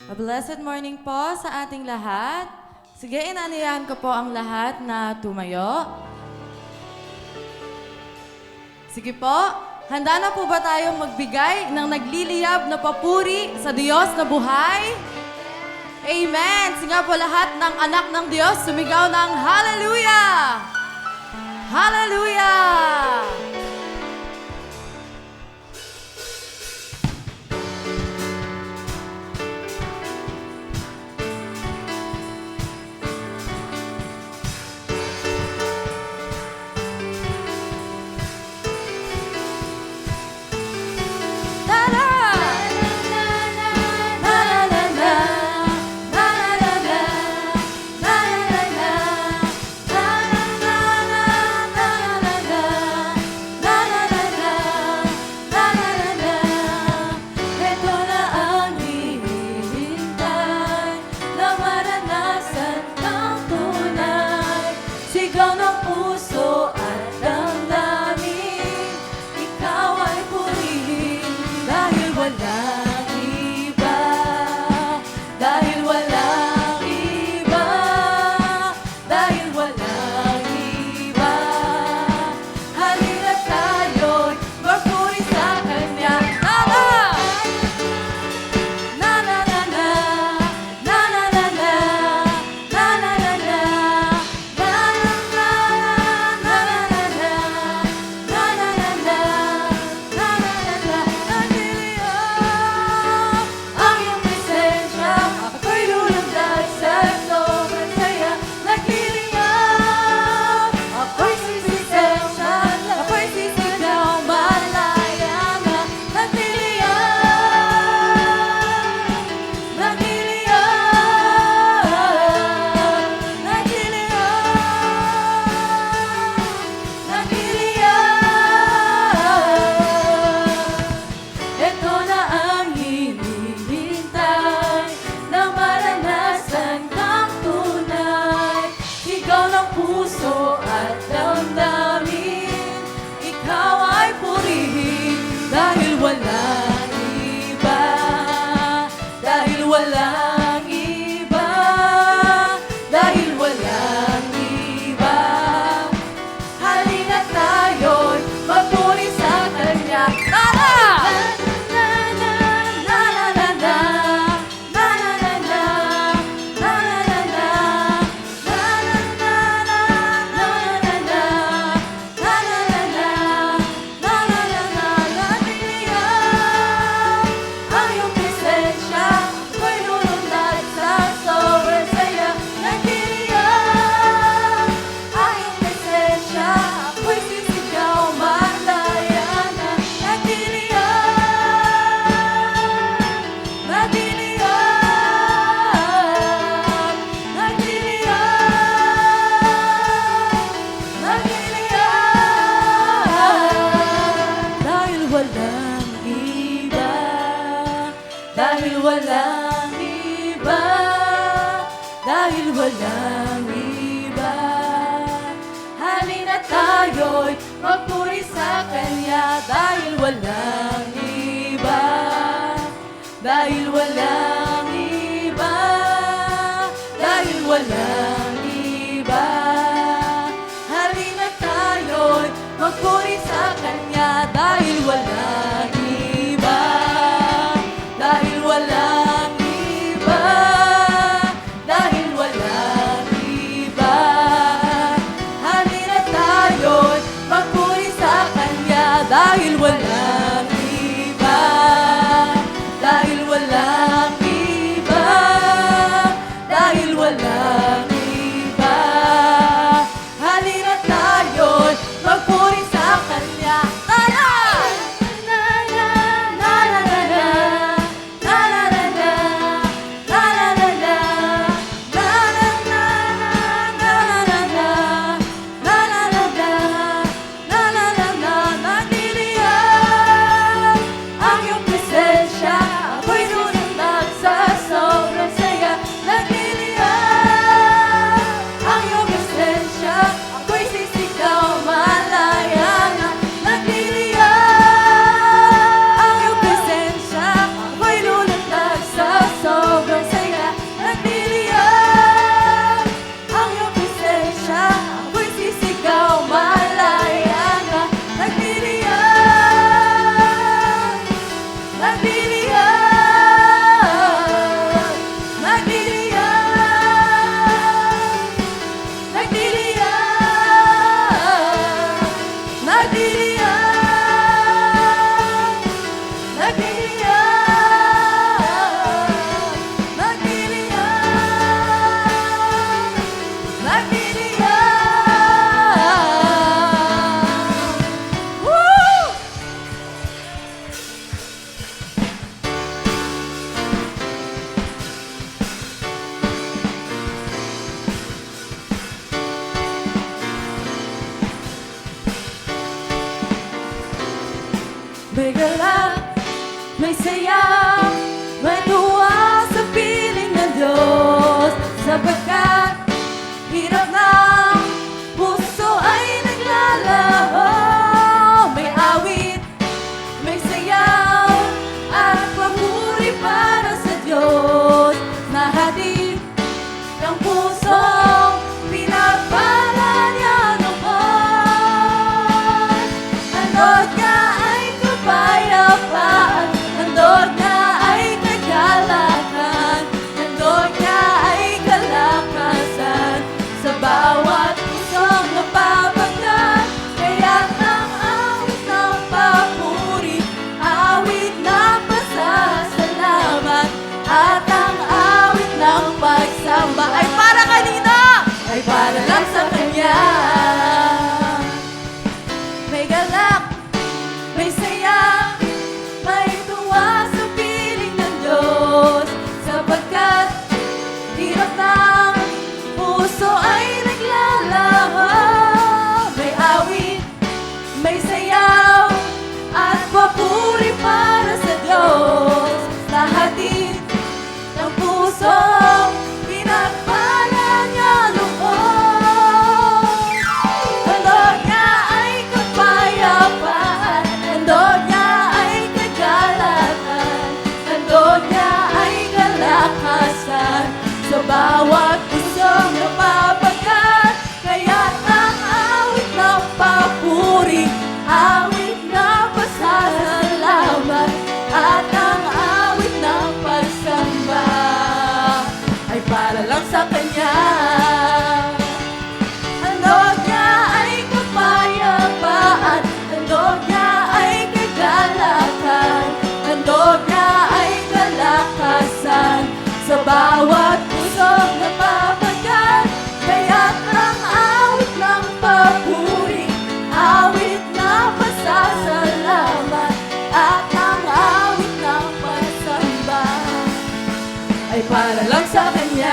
A blessed morning po sa ating lahat. Sige, inanayahan ko po ang lahat na tumayo. Sige po, handa na po ba tayong magbigay ng nagliliyab na papuri sa Diyos na buhay? Amen! Sige po lahat ng anak ng Diyos, sumigaw ng Hallelujah! Hallelujah! Walang iba. Halina tayo'y magpuri sa Kanya dahil walang iba. Dahil walang iba. Dahil walang iba. Halina tayo'y magpuri sa Kanya dahil walang iba. Dahil walang iba. Dahil walang iba. Halina tayo'y magpuri sa Kanya dahil walang iba. Dahil walang iba. Dahil walang iba. Halina tayo'y magpuri sa Kanya. Tara! Nagiliyan may galak, may saya, may tuwa sa piling ng Diyos. Sapagkat hirap ng puso ay naglalaho. May awit, may sayaw, at papuri para sa Diyos. Nahatid ng puso, pinagpala niya naman. Handog niya ay kapayapaan, handog niya ay kagalakan, handog niya ay kalakasan sa bawat pusong napapagat. Kaya't ang awit ng papuri, awit na pasasalamat, at ang awit ng pagsamba ay para kanino? Ay para lang sa Kanya. May galak, may saya, may tuwa sa piling ng Diyos. Sapagkat hirap ng puso ay naglalaho. May awit, may sayaw, at papuri para sa Diyos. Nahatid ng puso, pinagpala niya loob. Handog niya ay kapayapaan, handog niya ay kagalakan, handog niya ay kalakasan sa bawat pusong napapagat. Kaya't ang awit ng papuri, awit na pasasalamat, at ang awit ng pagsamba ay para lang sa Kanya. Handog niya ay kapayapaan, handog niya ay kagalakan, handog niya ay kalakasan sa bawat pusong napapagat. Kaya't ang awit ng papuri, awit na pasasalamat, at ang awit ng pagsamba ay para lang sa Kanya.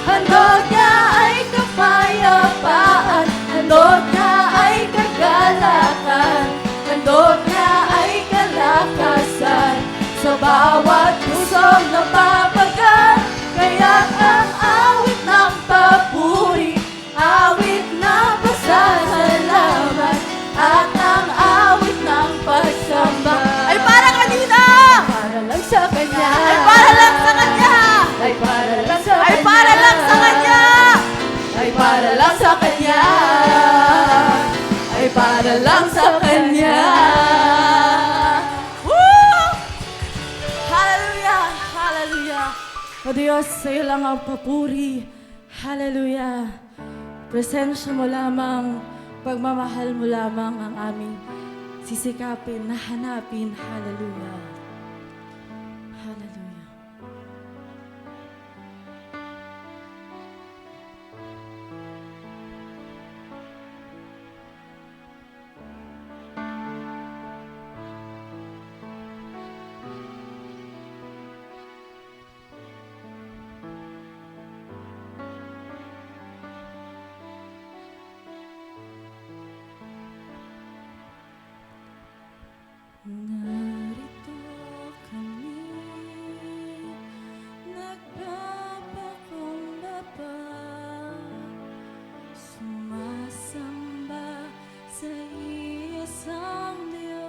Handog niya ay kapayapaan, handog niya ay kagalakan, handog niya ay kalakasan sa bawat pusong napapagat. Kaya't ang awit ng papuri, awit na pasasalamat, at ang awit ng pagsamba ay para kanina? Para lang sa Kanya. Ay para lang sa Kanya. Ay para lang sa Kanya. Ay para lang sa Kanya. Ay para lang sa Kanya. Ay para lang sa Kanya. Woo! Hallelujah! Hallelujah! O Diyos, sa iyo lang ang papuri. Hallelujah! Presensya mo lamang, pagmamahal mo lamang ang aming sisikapin na hanapin. Hallelujah! Hallelujah! Narito kami, nagpapakumbaba, sumasamba sa isang Diyos.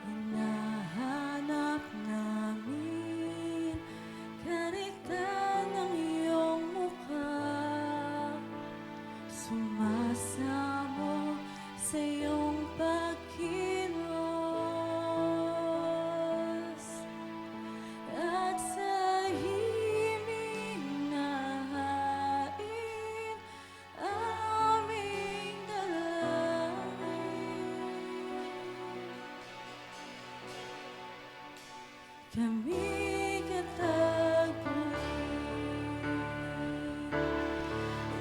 Hinahanap namin kaniktan ng iyong mukha, sumasamo sa iyong pagkilos, at sa himig na hain aming dalangin. Kami katagpuin,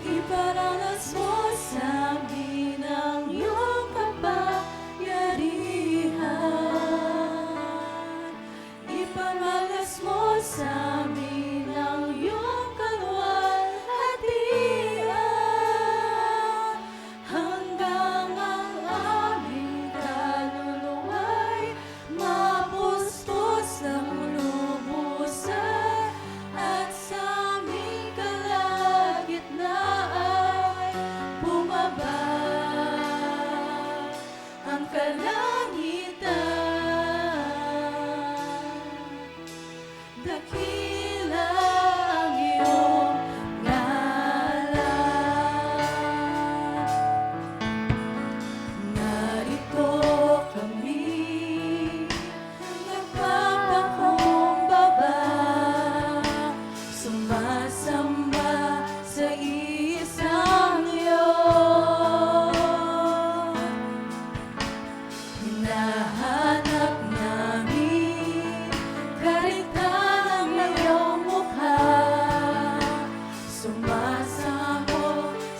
iparanas mo sa amin ang iyong kapangyarihan. Ipamalas mo sa amin ang iyong kaluwalhatian.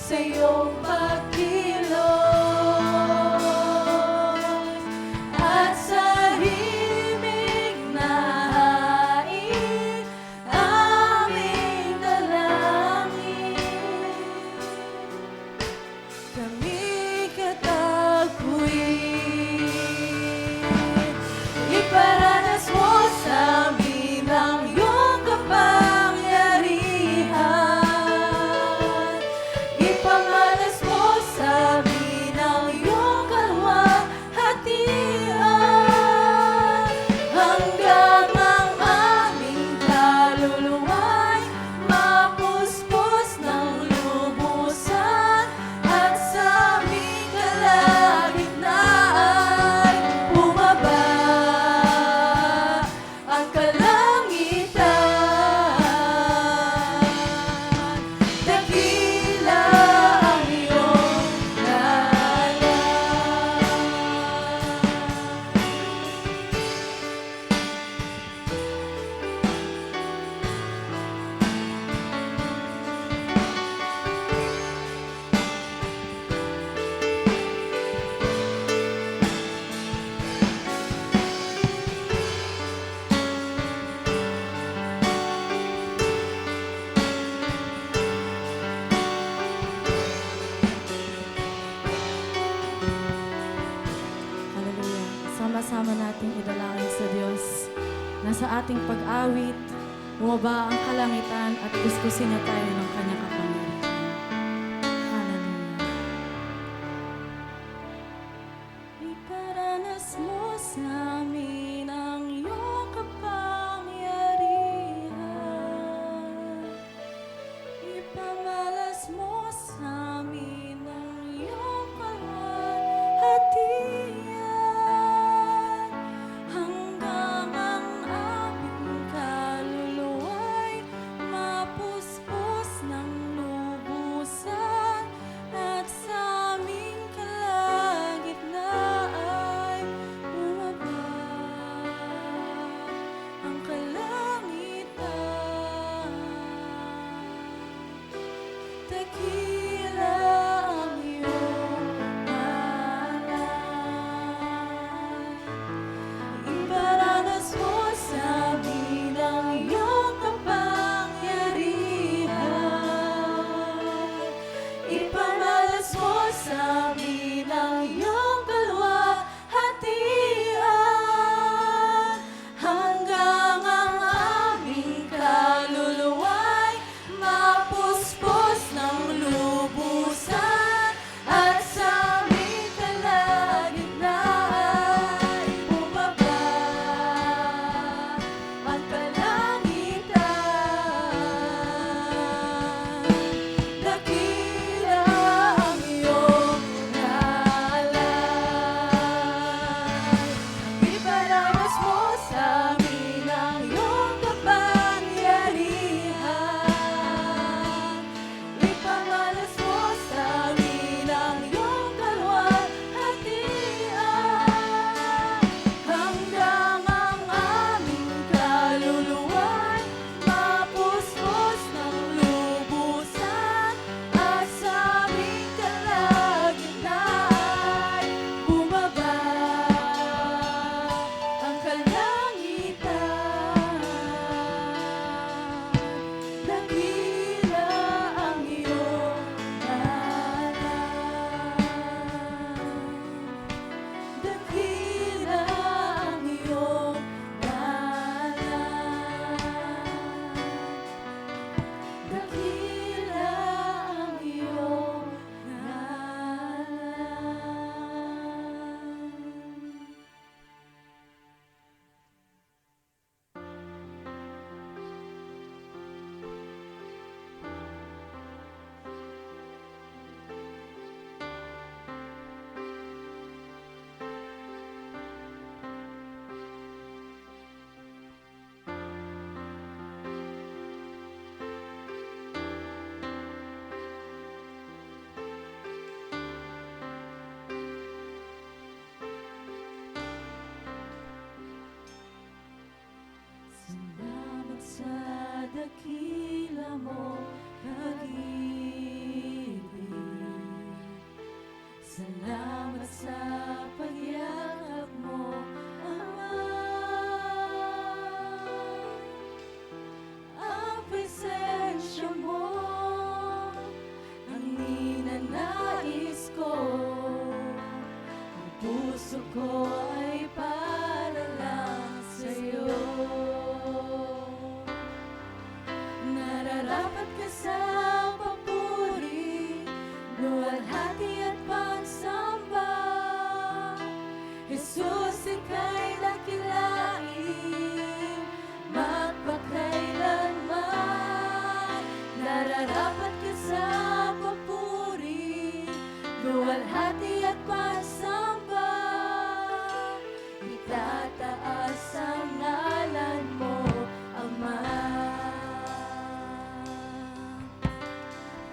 sa iyong pagkilos at sa himig na hain aming dalangin. Kami katagpuin, iparanas mo sa amin ang iyong kapangyarihan. Ipamalas mo sa amin ang iyong kalwalhatian. Hanggang ang aming kaluluwa'y mapuspos ng lubusan at sa aming kalagitnaan bumaba ang kalangitan. Dakila ang iyong ngalan. Hallelujah. Sama-sama nating idalangin sa Diyos na sa ating pag-awit, bumaba ang kalangitan at kuskusin niya tayo ng kanyang kapangyarihan. Hallelujah. Iparanas mo sa amin ang iyong kapangyarihan. Ipamalas mo sa amin ang iyong kalwalhatian. Hanggang ang aming kaluluwa'y mapuspos ng lubusan at sa aming kalagitnaan bumaba ang kalangitan. Dakila ang iyong ngalan. Iparanas mo sa amin ang iyong kapangyarihan. Ipamalas mo sa amin ang iyong kalwalhatian. Hanggang ang aming kaluluwa'y mapuspos ng lubusan at sa aming kalagitnaan bumaba ang kalangitan. Dakila ang iyong ngalan. luwalhati at pagsamba. Jesus, ika'y dakilain, magpakailanman. Nararapat ka sa papuri, luwalhati at pagsamba. Itataas ang ngalan mo, Ama.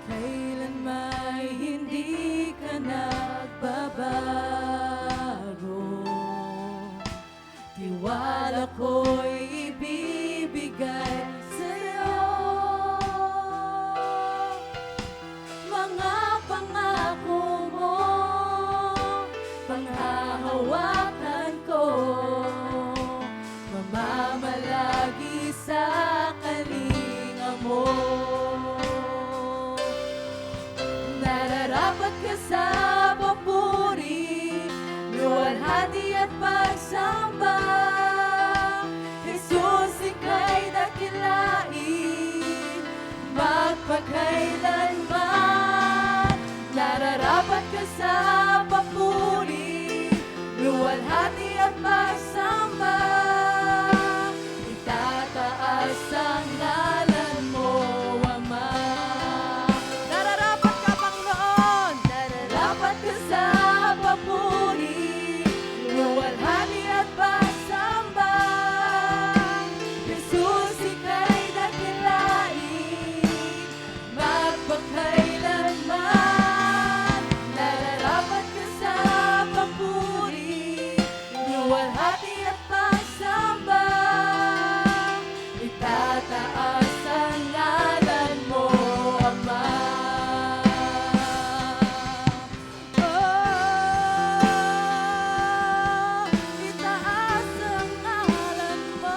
Kailanmay hindi ka nagbabago. Tiwala ko'y ibibigay sa'yo. Mga pangako mo, panghahawakan ko. Mamamalagi sa kalinga mo. Nararapat ka sa papuri, luwalhati at pagsamba. Jesus, ika'y dakilain, magpakailanman. Nararapat ka sa papuri, luwalhati at pagsamba. Itataas ang ngalan mo, Ama. Nararapat ka, Panginoon! Nararapat ka sa papuri, luwalhati at pagsamba. Jesus, ika'y dakilain, magpakailanman. Nararapat ka sa papuri, luwalhati at pagsamba. Itataas ang ngalan mo, Ama. Itaas ang ngalan mo.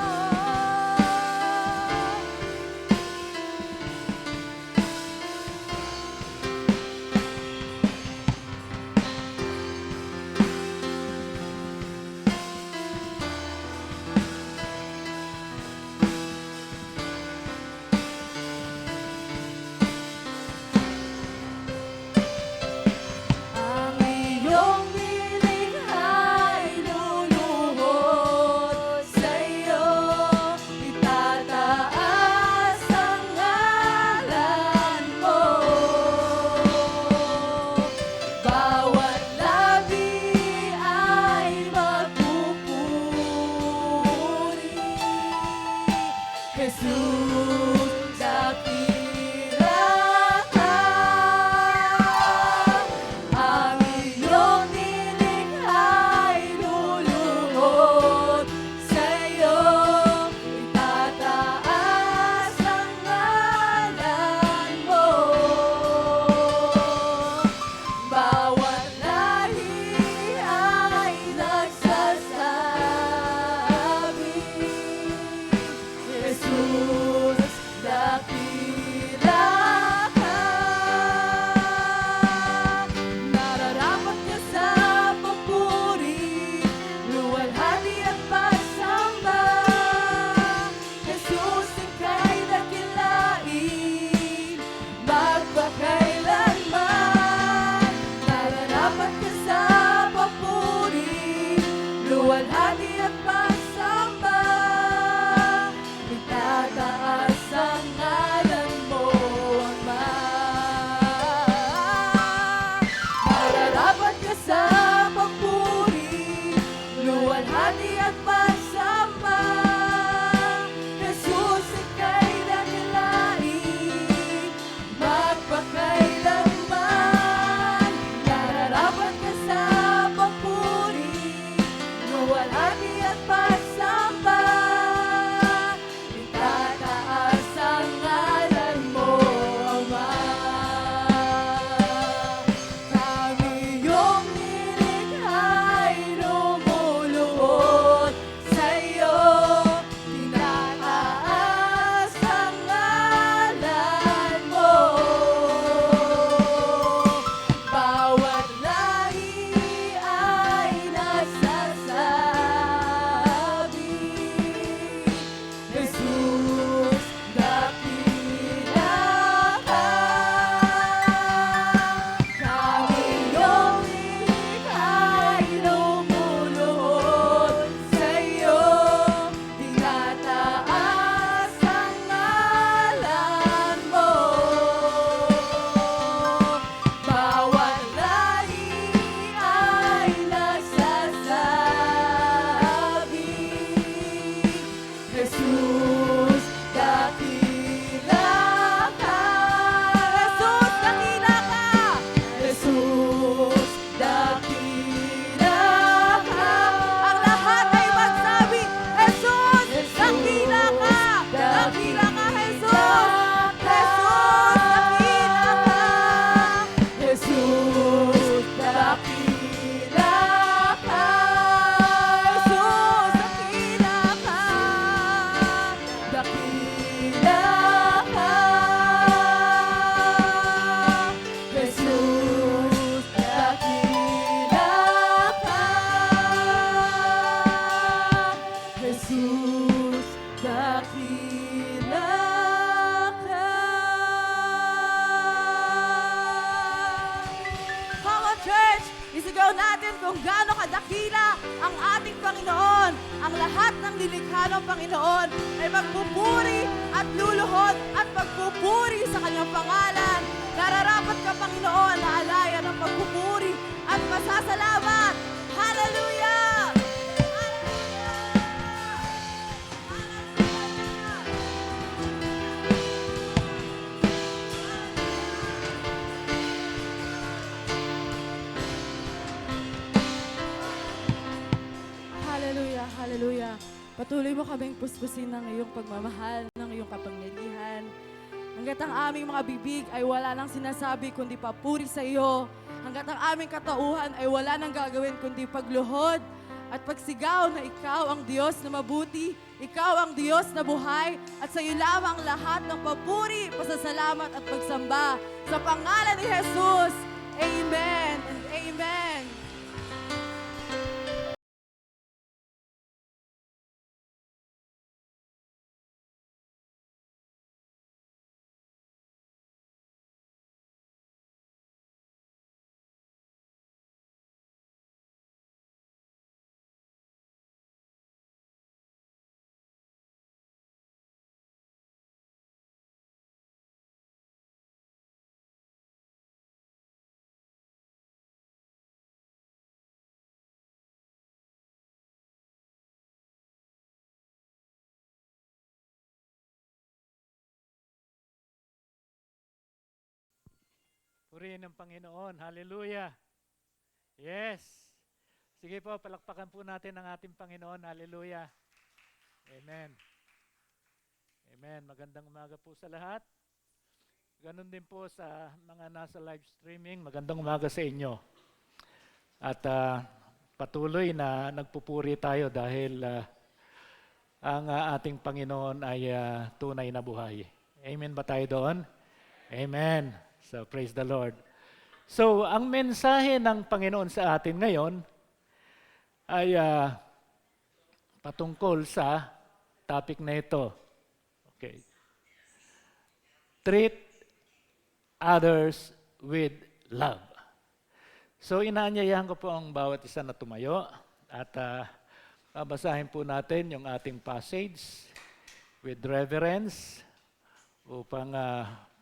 Ang iyong nilikha'y luluhod sa'yo. Itataas ang ngalan mo. Bawat labi ay magpupuri. Jesus, dakila ka. Ang iyong nilikha'y luluhod sa'yo. Itataas ang ngalan mo. Bawat lahi ay nagsasabi, Jesus, dakila ka. Nararapat ka sa papuri, luwalhati at pagsamba. Jesus, ika'y dakilain, magpakailanman. Nararapat ka sa papuri, luwalhati at pagsamba. Itataas ang ngalan mo, Ama. Nararapat ka sa papuri, luwalhati at pagsamba. Jesus, ika'y dakilain, magpakailanman. Nararapat ka sa papuri, luwalhati at pagsamba. Itataas ang ngalan mo, Ama. Ang iyong natin kung gaano kadakila ang ating Panginoon. Ang lahat ng nilikha ng Panginoon ay magpupuri at luluhod at magpupuri sa kanyang pangalan. Nararapat ka, Panginoon, na alaya ng pagpupuri at pasasalamat. Hallelujah! Hallelujah, hallelujah. Patuloy mo kaming puspusin ng iyong pagmamahal, ng iyong kapangyarihan. Hanggat ang aming mga bibig ay wala nang sinasabi kundi papuri sa iyo. Hanggat ang aming katauhan ay wala nang gagawin kundi pagluhod at pagsigaw na ikaw ang Diyos na mabuti, ikaw ang Diyos na buhay, at sa iyo lamang lahat ng papuri, pasasalamat at pagsamba. Sa pangalan ni Jesus, Amen and Amen. Purihin ng Panginoon. Hallelujah. Yes. Sige po, palakpakan po natin ang ating Panginoon. Hallelujah. Amen. Amen. Magandang umaga po sa lahat. Ganon din po sa mga nasa live streaming. Magandang umaga sa inyo. At patuloy na nagpupuri tayo dahil ang ating Panginoon ay tunay na buhay. Amen ba tayo doon? Amen. So, praise the Lord. So, ang mensahe ng Panginoon sa atin ngayon ay patungkol sa topic na ito. Okay. Treat others with love. So, inaanyayahan ko po ang bawat isa na tumayo at babasahin po natin yung ating passage with reverence upang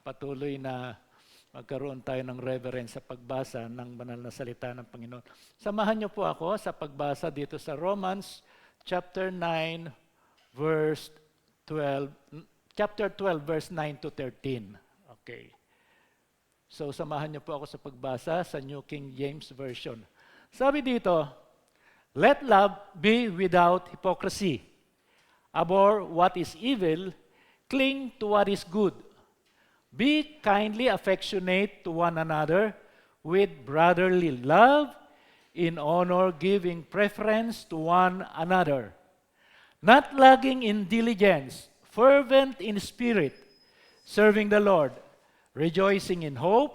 patuloy na magkaroon tayo ng reverence sa pagbasa ng banal na salita ng Panginoon. Samahan niyo po ako sa pagbasa dito sa Romans chapter 9 verse 12, chapter 12 verse 9 to 13. Okay. So samahan niyo po ako sa pagbasa sa New King James Version. Sabi dito, "Let love be without hypocrisy. Abhor what is evil, cling to what is good. Be kindly affectionate to one another with brotherly love, in honor giving preference to one another. Not lagging in diligence, fervent in spirit, serving the Lord, rejoicing in hope,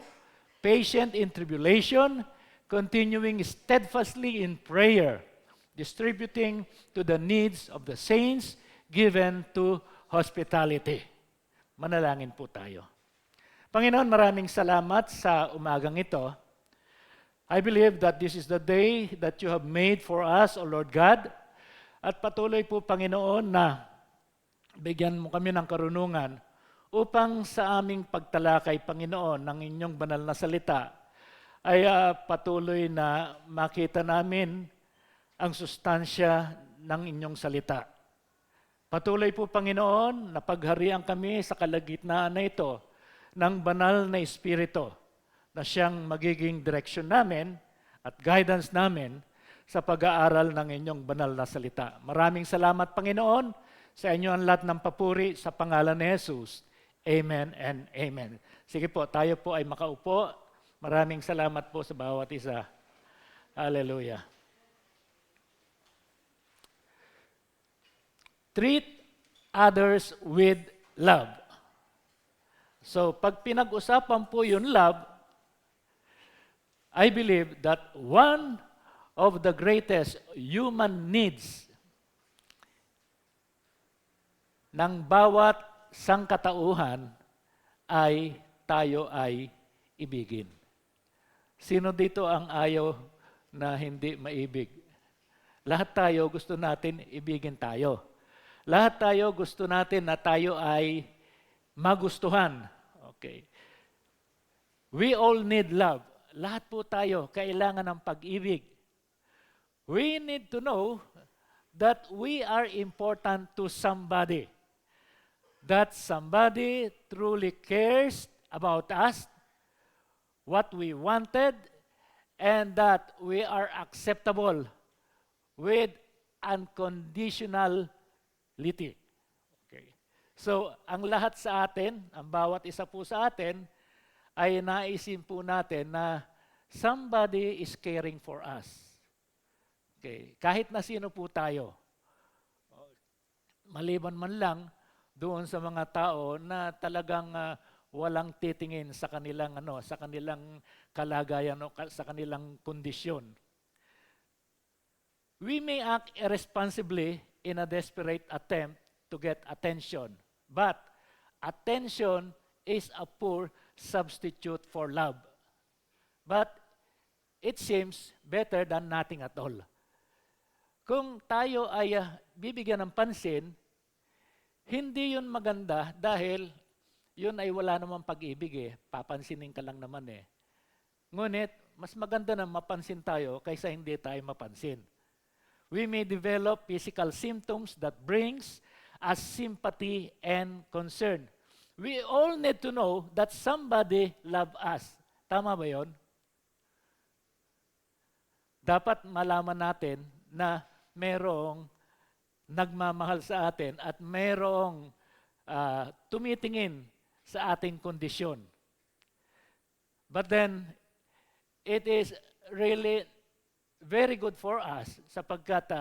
patient in tribulation, continuing steadfastly in prayer, distributing to the needs of the saints, given to hospitality." Manalangin po tayo. Panginoon, maraming salamat sa umagang ito. I believe that this is the day that you have made for us, O Lord God. At patuloy po, Panginoon, na bigyan mo kami ng karunungan upang sa aming pagtalakay, Panginoon, ng inyong banal na salita, ay patuloy na makita namin ang sustansya ng inyong salita. Patuloy po, Panginoon, na pagharian kami sa kalagitnaan na ito ng banal na Espiritu na siyang magiging direksyon namin at guidance namin sa pag-aaral ng inyong banal na salita. Maraming salamat, Panginoon, sa inyo ang lahat ng papuri sa pangalan ni Jesus. Amen and amen. Sige po, tayo po ay makaupo. Maraming salamat po sa bawat isa. Hallelujah. Treat others with love. So, pag pinag-usapan po yung love, I believe that one of the greatest human needs ng bawat sangkatauhan ay tayo ay ibigin. Sino dito ang ayaw na hindi maibig. Lahat tayo gusto natin ibigin tayo. Lahat tayo gusto natin na tayo ay magustuhan. Okay. We all need love. Lahat po tayo kailangan ng pag-ibig. We need to know that we are important to somebody. That somebody truly cares about us, what we wanted, and that we are acceptable with unconditionality. Okay. So, ang lahat sa atin, ang bawat isa po sa atin, ay naisip po natin na somebody is caring for us. Okay. Kahit na sino po tayo. Maliban man lang doon sa mga tao na talagang walang titingin sa kanilang sa kanilang kalagayan o sa kanilang kondisyon. We may act irresponsibly in a desperate attempt to get attention, but attention is a poor substitute for love. But it seems better than nothing at all. Kung tayo ay bibigyan ng pansin, hindi yun maganda dahil yun ay wala namang pag-ibig papansinin ka lang naman Ngunit, mas maganda na mapansin tayo kaysa hindi tayo mapansin. We may develop physical symptoms that brings us sympathy and concern. We all need to know that somebody love us. Tama ba yon? Dapat malaman natin na merong nagmamahal sa atin at merong tumitingin sa ating kondisyon. But then, it is really very good for us sapagkat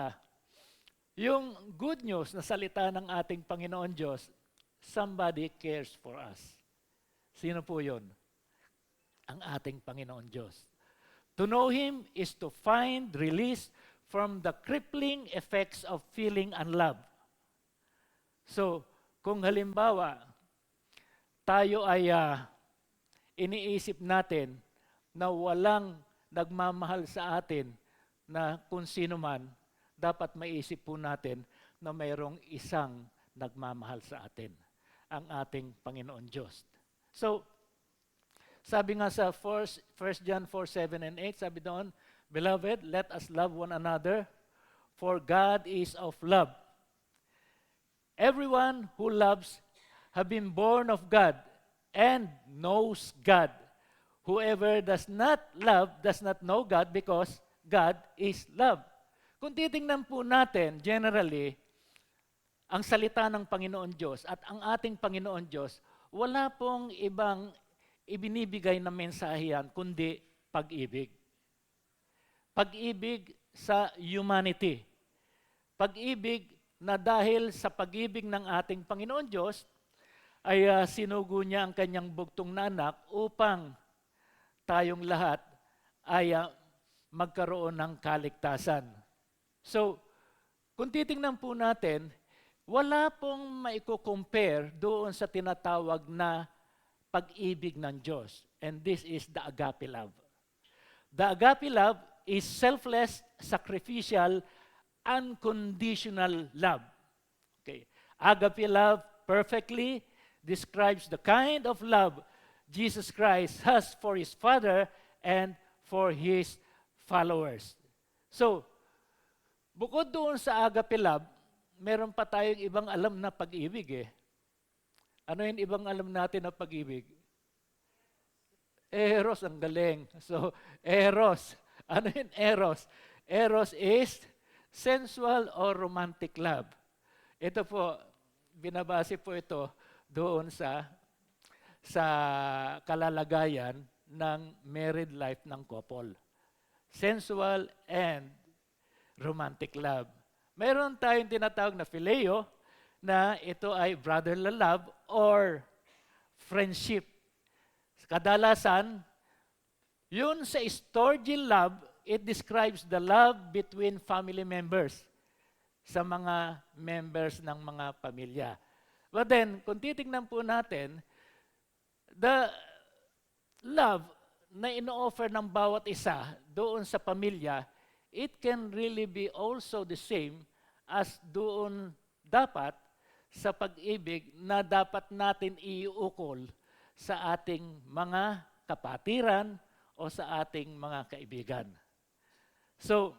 yung good news na salita ng ating Panginoon Diyos, somebody cares for us. Sino po yun? Ang ating Panginoon Diyos. To know Him is to find release from the crippling effects of feeling unloved. So, kung halimbawa, tayo ay iniisip natin na walang nagmamahal sa atin na kung sino man, dapat maisip po natin na mayroong isang nagmamahal sa atin, ang ating Panginoon Diyos. So, sabi nga sa 1 John 4:7 and 8, sabi doon, Beloved, let us love one another, for God is of love. Everyone who loves have been born of God and knows God. Whoever does not love does not know God because God is love. Kung titingnan po natin, generally, ang salita ng Panginoon Diyos at ang ating Panginoon Diyos, wala pong ibang ibinibigay na mensahe yan, kundi pag-ibig. Pag-ibig sa humanity. Pag-ibig na dahil sa pag-ibig ng ating Panginoon Diyos, ay sinugo niya ang kanyang bugtong na anak upang tayong lahat ay magkaroon ng kaligtasan. So, kung titingnan po natin, wala pong maiko-compare doon sa tinatawag na pag-ibig ng Diyos. And this is the agape love. The agape love is selfless, sacrificial, unconditional love. Okay. Agape love perfectly describes the kind of love Jesus Christ has for His Father and for His followers. So, bukod doon sa agape love, meron pa tayong ibang alam na pag-ibig Ano yung ibang alam natin na pag-ibig? Eros, ang galing. So, eros. Ano yung eros? Eros is sensual or romantic love. Ito po, binabase po ito doon sa kalalagayan ng married life ng couple. Sensual and romantic love. Mayroon tayong tinatawag na phileo, na ito ay brotherly love or friendship. Kadalasan, yun sa storge love, it describes the love between family members sa mga members ng mga pamilya. But then, kung titignan po natin, the love na ino-offer ng bawat isa doon sa pamilya, it can really be also the same as doon dapat sa pag-ibig na dapat natin iukol sa ating mga kapatiran o sa ating mga kaibigan. So,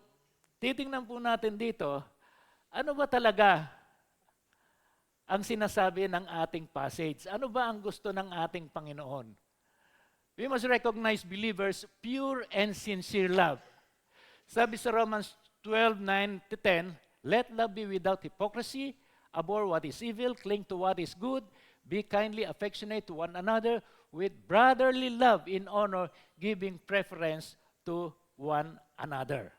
titingnan po natin dito, ano ba talaga ang sinasabi ng ating passage? Ano ba ang gusto ng ating Panginoon? We must recognize believers' pure and sincere love. Sabi sa Romans 12:9-10, let love be without hypocrisy, abhor what is evil, cling to what is good, be kindly affectionate to one another with brotherly love in honor, giving preference to one another.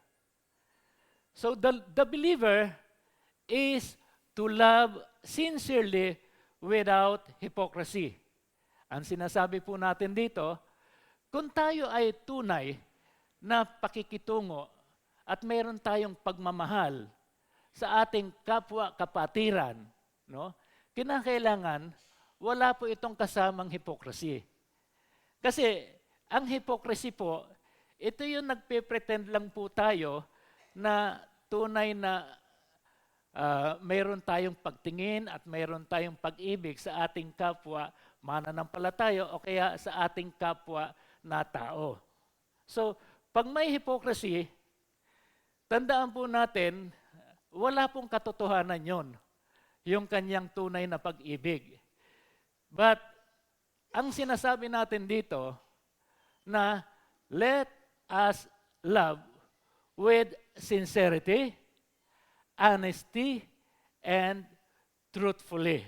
So the believer is to love sincerely without hypocrisy. Ang sinasabi po natin dito, kung tayo ay tunay na pakikitungo at mayroon tayong pagmamahal sa ating kapwa-kapatiran, no? Kinakailangan wala po itong kasamang hypocrisy. Kasi ang hypocrisy po, ito yung nagpe-pretend lang po tayo na tunay na mayroon tayong pagtingin at mayroon tayong pag-ibig sa ating kapwa mananampalataya o kaya sa ating kapwa na tao. So, pag may hypocrisy, tandaan po natin, wala pong katotohanan yon, yung kanyang tunay na pag-ibig. But, ang sinasabi natin dito, na let us love with sincerity, honesty, and truthfully.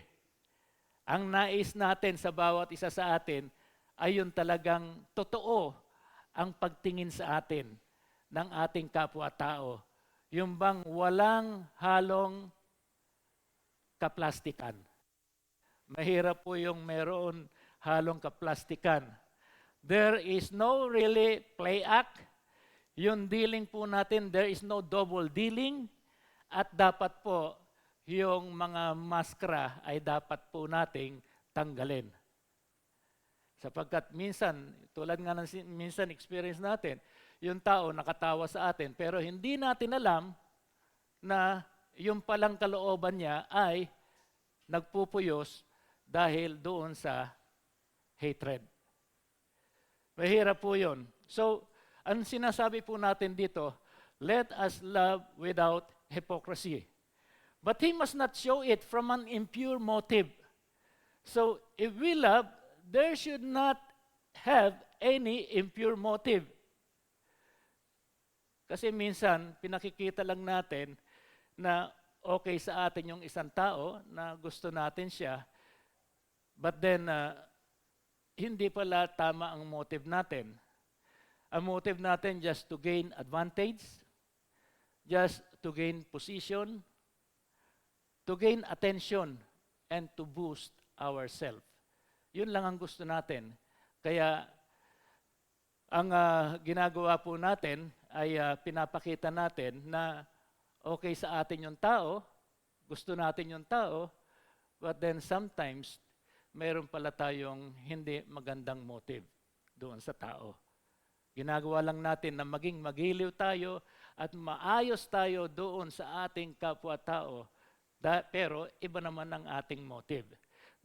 Ang nais natin sa bawat isa sa atin ay yung talagang totoo ang pagtingin sa atin ng ating kapwa-tao. Yung bang walang halong kaplastikan. Mahirap po yung meron halong kaplastikan. There is no really play act. Yung dealing po natin, there is no double dealing. At dapat po, yung mga maskara ay dapat po nating tanggalin. Sapagkat minsan, tulad nga ng minsan experience natin, yung tao nakatawa sa atin, pero hindi natin alam na yung palang kalooban niya ay nagpupuyos dahil doon sa hatred. Mahirap po yun. So, ang sinasabi po natin dito, let us love without hypocrisy. But he must not show it from an impure motive. So, if we love, there should not have any impure motive. Kasi minsan, pinakikita lang natin na okay sa atin yung isang tao, na gusto natin siya, but then, hindi pala tama ang motive natin. Ang motive natin just to gain advantage, just to gain position, to gain attention, and to boost ourselves. Yun lang ang gusto natin. Kaya ang ginagawa po natin ay pinapakita natin na okay sa atin yung tao, gusto natin yung tao, but then sometimes mayroon pala tayong hindi magandang motive doon sa tao. Ginagawa lang natin na maging magiliw tayo at maayos tayo doon sa ating kapwa-tao, pero iba naman ang ating motive.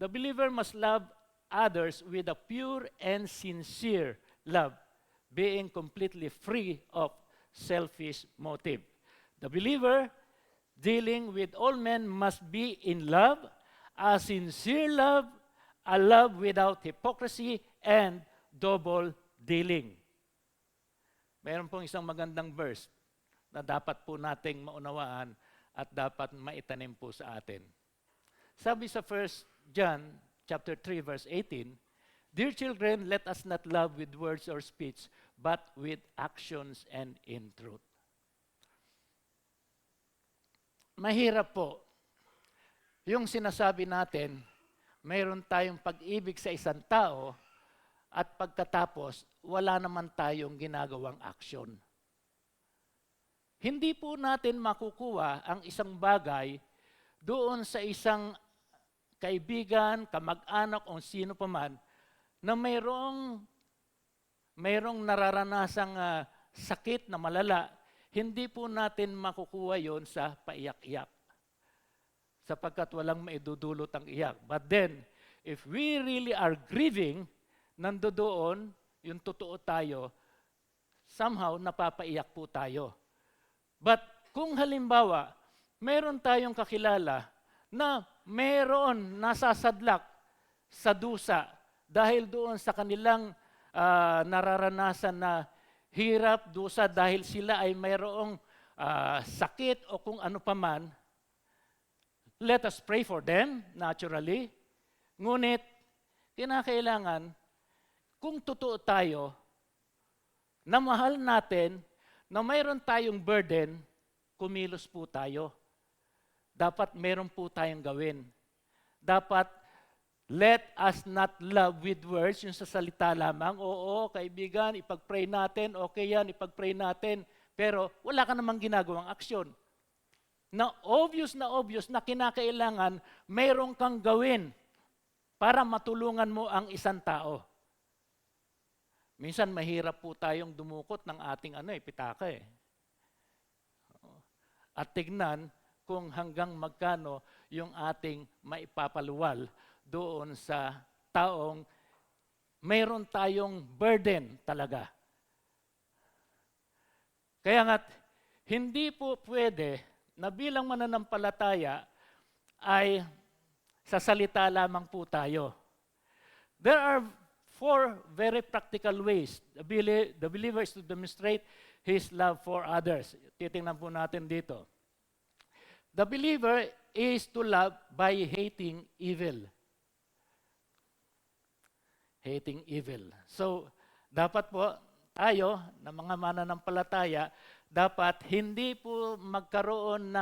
The believer must love others with a pure and sincere love, being completely free of selfish motive. The believer dealing with all men must be in love, a sincere love, a love without hypocrisy and double dealing. Mayroon pong isang magandang verse na dapat po nating maunawaan at dapat maitanim po sa atin. Sabi sa 1 John chapter 3 verse 18, dear children, let us not love with words or speech, but with actions and in truth. Mahirap po yung sinasabi natin, mayroon tayong pag-ibig sa isang tao at pagkatapos wala naman tayong ginagawang aksyon. Hindi po natin makukuha ang isang bagay doon sa isang kaibigan, kamag-anak o sino pa man na mayroong mayroong nararanasang sakit na malala, hindi po natin makukuha yon sa paiyak-iyak. Sapagkat walang maidudulot ang iyak. But then, if we really are grieving, nandoon, yung totoo tayo, somehow napapaiyak po tayo. But kung halimbawa, meron tayong kakilala na meron nasasadlak sa dusa dahil doon sa kanilang nararanasan na hirap, dusa dahil sila ay mayroong sakit o kung ano paman, let us pray for them, naturally. Ngunit, kinakailangan, kung totoo tayo, na mahal natin, na mayroon tayong burden, kumilos po tayo. Dapat meron po tayong gawin. Dapat, let us not love with words, yung sa salita lamang. Oo, kaibigan, ipag-pray natin, okay yan, ipag-pray natin. Pero wala ka namang ginagawang aksyon. Na obvious na kinakailangan, mayroon kang gawin para matulungan mo ang isang tao. Minsan mahirap po tayong dumukot ng ating pitaka eh. At tignan kung hanggang magkano yung ating maipapaluwal doon sa taong mayroon tayong burden talaga. Kaya nga't hindi po pwede na bilang mananampalataya ay sa salita lamang po tayo. There are 4 very practical ways the believer is to demonstrate his love for others. Titingnan po natin dito. The believer is to love by hating evil. Hating evil. So, dapat po tayo, na mga mananampalataya, dapat hindi po magkaroon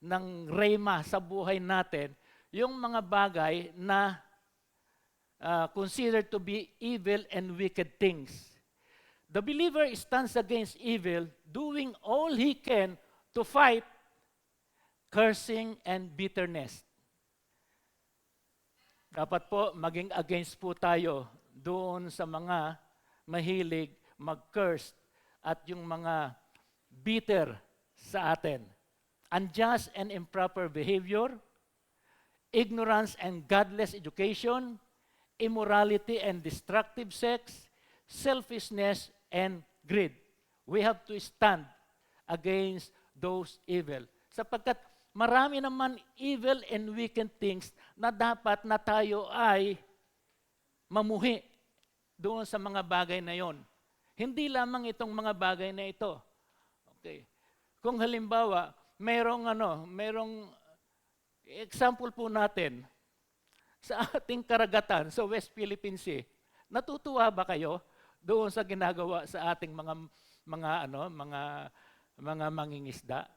ng rema sa buhay natin yung mga bagay na considered to be evil and wicked things. The believer stands against evil, doing all he can to fight cursing and bitterness. Dapat po maging against po tayo doon sa mga mahilig mag-curse at yung mga bitter sa atin. Unjust and improper behavior, ignorance and godless education, immorality and destructive sex, selfishness and greed. We have to stand against those evil. Sapagkat marami naman evil and wicked things na dapat na tayo ay mamuhi doon sa mga bagay na yon. Hindi lamang itong mga bagay na ito. Okay. Kung halimbawa, merong example po natin sa ating karagatan sa West Philippine Sea. Natutuwa ba kayo doon sa ginagawa sa ating mga mangingisda?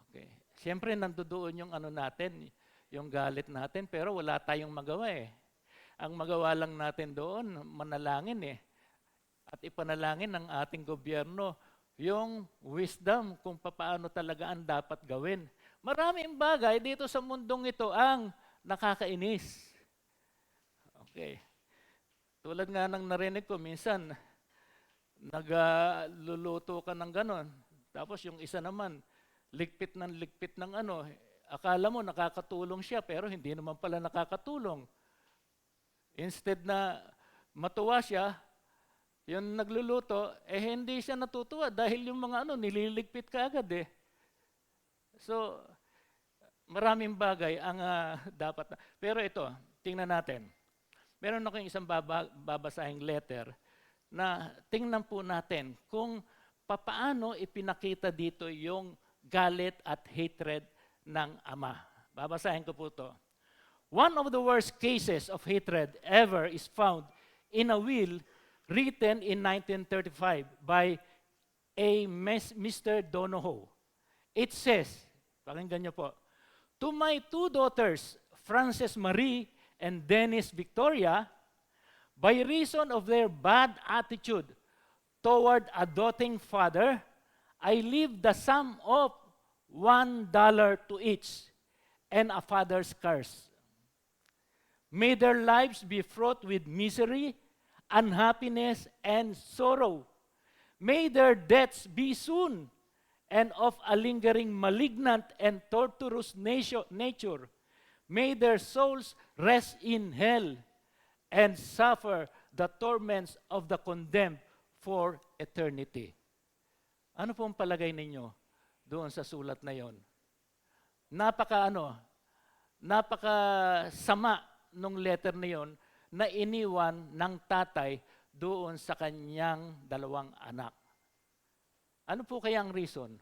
Okay. Siyempre nandoon yung natin, yung galit natin, pero wala tayong magawa eh. Ang magawa lang natin doon, manalangin eh. At ipanalangin ng ating gobyerno yung wisdom kung paano talaga ang dapat gawin. Maraming bagay dito sa mundong ito ang nakakainis. Okay. Tulad nga ng narinig ko, minsan, nagluluto ka ng ganon. Tapos yung isa naman, ligpit ng akala mo nakakatulong siya, pero hindi naman pala nakakatulong. Instead na matuwa siya, yung nagluluto, hindi siya natutuwa dahil yung mga nililigpit ka agad eh. So, maraming bagay ang dapat. Pero ito, tingnan natin. Meron akong isang babasahing letter na tingnan po natin kung papaano ipinakita dito yung galit at hatred ng Ama. Babasahin ko po ito. One of the worst cases of hatred ever is found in a will written in 1935 by a Mr. Donohoe. It says, pakinggan niyo po, to my 2 daughters, Frances Marie and Dennis Victoria, by reason of their bad attitude toward a doting father, I leave the sum of $1 to each and a father's curse. May their lives be fraught with misery, unhappiness, and sorrow. May their deaths be soon, and of a lingering malignant and torturous nature. May their souls rest in hell and suffer the torments of the condemned for eternity. Ano pong palagay ninyo doon sa sulat na yon? Napaka sama nung letter na yon na iniwan ng tatay doon sa kanyang dalawang anak. Ano po kaya ang reason?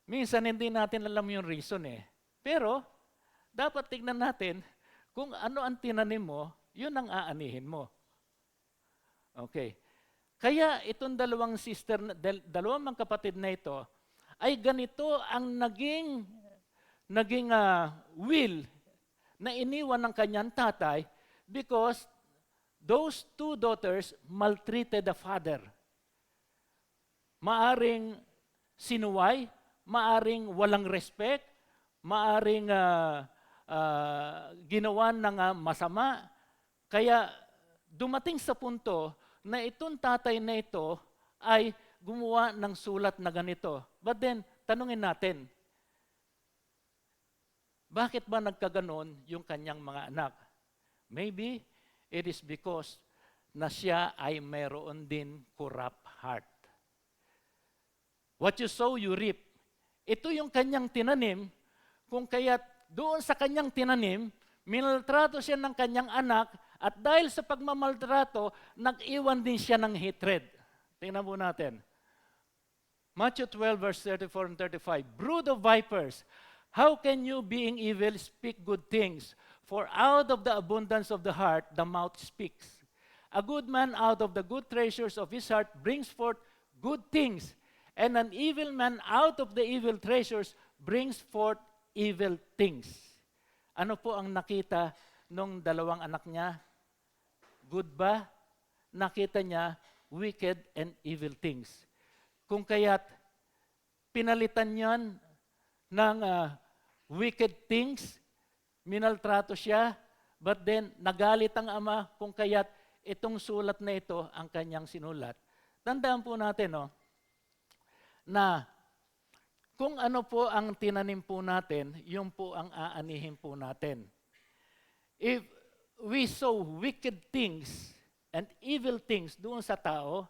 Minsan hindi natin alam yung reason eh. Pero dapat tignan natin kung ano ang tinanim mo, yun ang aanihin mo. Okay. Kaya itong dalawang dalawang mga kapatid na ito, ay ganito ang naging will na iniwan ng kanyang tatay because those two daughters maltreated the father. Maaring sinuway, maaring walang respect, maaring ginawa ng masama. Kaya dumating sa punto na itong tatay na ito ay gumawa ng sulat na ganito. But then, tanungin natin, bakit ba nagkaganon yung kanyang mga anak? Maybe it is because na siya ay mayroon din corrupt heart. What you sow, you reap. Ito yung kanyang tinanim, kung kaya't doon sa kanyang tinanim, minaltrato siya ng kanyang anak, at dahil sa pagmamaltrato, nag-iwan din siya ng hatred. Tingnan po natin. Matthew 12, verse 34 and 35. Brood of vipers, how can you, being evil, speak good things? For out of the abundance of the heart, the mouth speaks. A good man out of the good treasures of his heart brings forth good things, and an evil man out of the evil treasures brings forth evil things. Ano po ang nakita nung dalawang anak niya? Good ba? Nakita niya wicked and evil things. Kung kaya't pinalitan niyan ng wicked things, minaltrato siya, but then nagalit ang ama kung kaya't itong sulat na ito ang kanyang sinulat. Tandaan po natin na kung ano po ang tinanim po natin, yun po ang aanihin po natin. If we sow wicked things and evil things doon sa tao,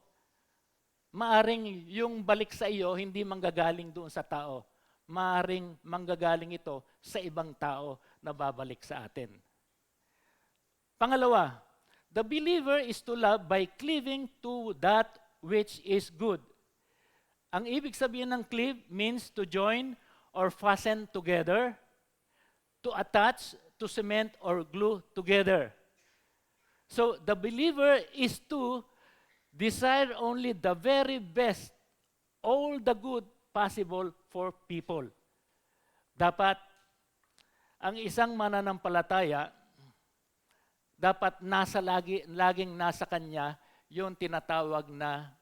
maaring yung balik sa iyo hindi manggagaling doon sa tao. Maaring manggagaling ito sa ibang tao na babalik sa atin. Pangalawa, the believer is to love by cleaving to that which is good. Ang ibig sabihin ng cleave means to join or fasten together, to attach, to cement or glue together. So the believer is to desire only the very best, all the good possible for people. Dapat ang isang mananampalataya, dapat laging nasa kanya yung tinatawag na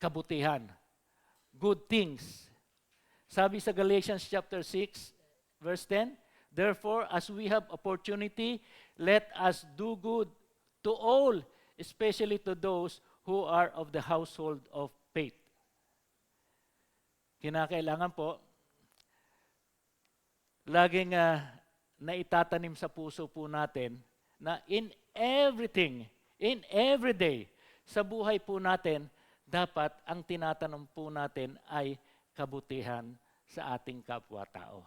kabutihan. Good things. Sabi sa Galatians chapter 6, verse 10, therefore, as we have opportunity, let us do good to all, especially to those who are of the household of faith. Kinakailangan po, laging naitatanim sa puso po natin na in everything, in every day, sa buhay po natin, dapat ang tinatanong po natin ay kabutihan sa ating kapwa-tao.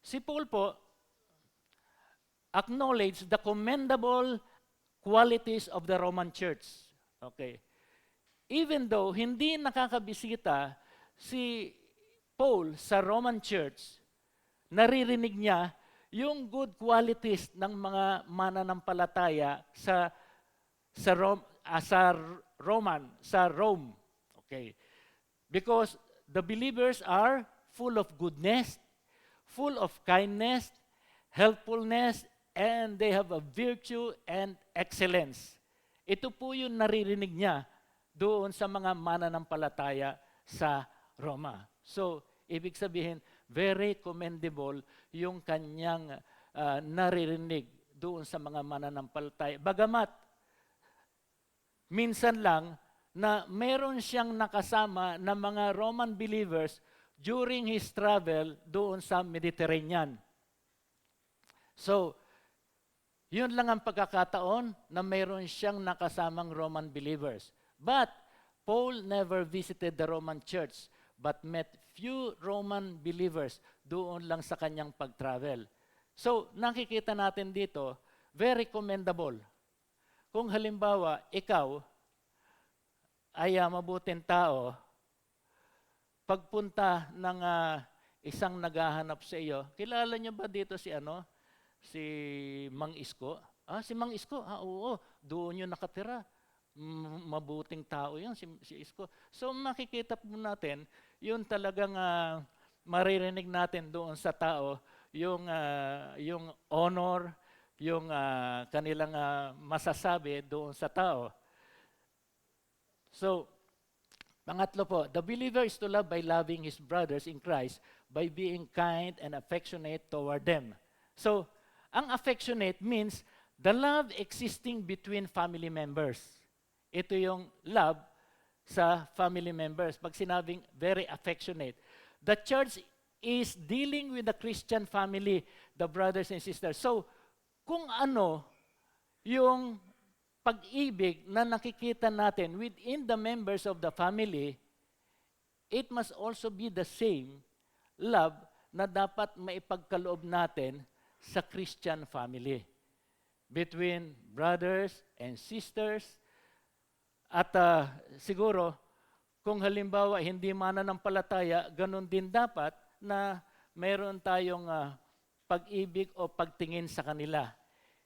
Si Paul po, acknowledge the commendable qualities of the Roman Church. Okay. Even though hindi nakakabisita si Paul sa Roman Church, naririnig niya yung good qualities ng mga mananampalataya sa Rome. Okay. Because the believers are full of goodness, full of kindness, helpfulness, and they have a virtue and excellence. Ito po yung naririnig niya doon sa mga mananampalataya sa Roma. So, ibig sabihin, very commendable yung kanyang naririnig doon sa mga mananampalataya. Bagamat, minsan lang na meron siyang nakasama na mga Roman believers during his travel doon sa Mediterranean. So, yun lang ang pagkakataon na mayroon siyang nakasamang Roman believers. But Paul never visited the Roman church but met few Roman believers doon lang sa kanyang pag-travel. So, nakikita natin dito, very commendable. Kung halimbawa, ikaw ay mabuting tao, pagpunta ng isang naghahanap sa iyo, kilala niyo ba dito si si Mang Isko? Si Mang Isko, oo, doon yun nakatira. Mabuting tao yun, si Isko. So makikita po natin, yun talagang maririnig natin doon sa tao, yung honor, yung kanilang masasabi doon sa tao. So, pangatlo po, the believer is to love by loving his brothers in Christ by being kind and affectionate toward them. So, ang affectionate means the love existing between family members. Ito yung love sa family members. Pag sinabing very affectionate. The church is dealing with the Christian family, the brothers and sisters. So, kung ano yung pag-ibig na nakikita natin within the members of the family, it must also be the same love na dapat maipagkaloob natin sa Christian family. Between brothers and sisters. At siguro, kung halimbawa hindi mananampalataya, ganun din dapat na mayroon tayong pag-ibig o pagtingin sa kanila.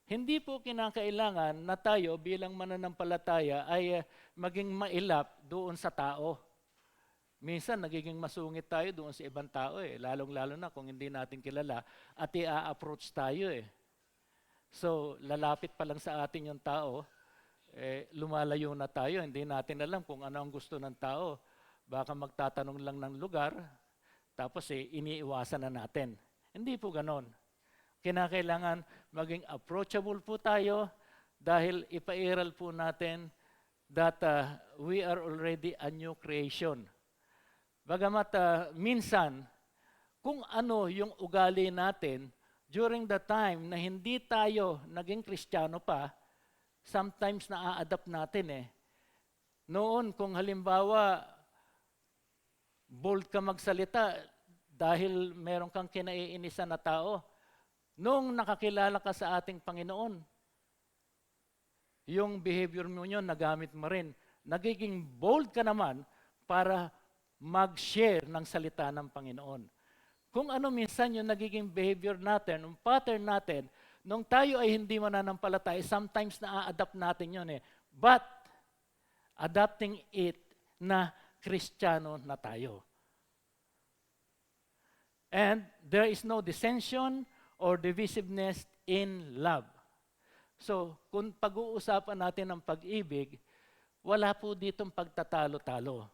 Hindi po kinakailangan na tayo bilang mananampalataya ay maging mailap doon sa tao. Minsan nagiging masungit tayo doon sa ibang tao lalong-lalo na kung hindi natin kilala at i-approach tayo So, lalapit pa lang sa atin yung tao, lumalayo na tayo, hindi natin alam kung ano ang gusto ng tao. Baka magtatanong lang ng lugar, tapos iniiwasan na natin. Hindi po ganon. Kinakailangan maging approachable po tayo dahil ipairal po natin that we are already a new creation. Bagamat minsan, kung ano yung ugali natin during the time na hindi tayo naging Kristiyano pa, sometimes na-adapt natin Noon, kung halimbawa, bold ka magsalita dahil meron kang kinaiinisan na tao, nung nakakilala ka sa ating Panginoon, yung behavior mo yun, nagamit mo rin. Nagiging bold ka naman para mag-share ng salita ng Panginoon. Kung ano minsan yung nagiging behavior natin, yung pattern natin, nung tayo ay hindi mananampalataya, sometimes na-adapt natin yun But, adapting it na Kristiyano na tayo. And there is no dissension or divisiveness in love. So, kung pag-uusapan natin ng pag-ibig, wala po ditong pagtatalo-talo.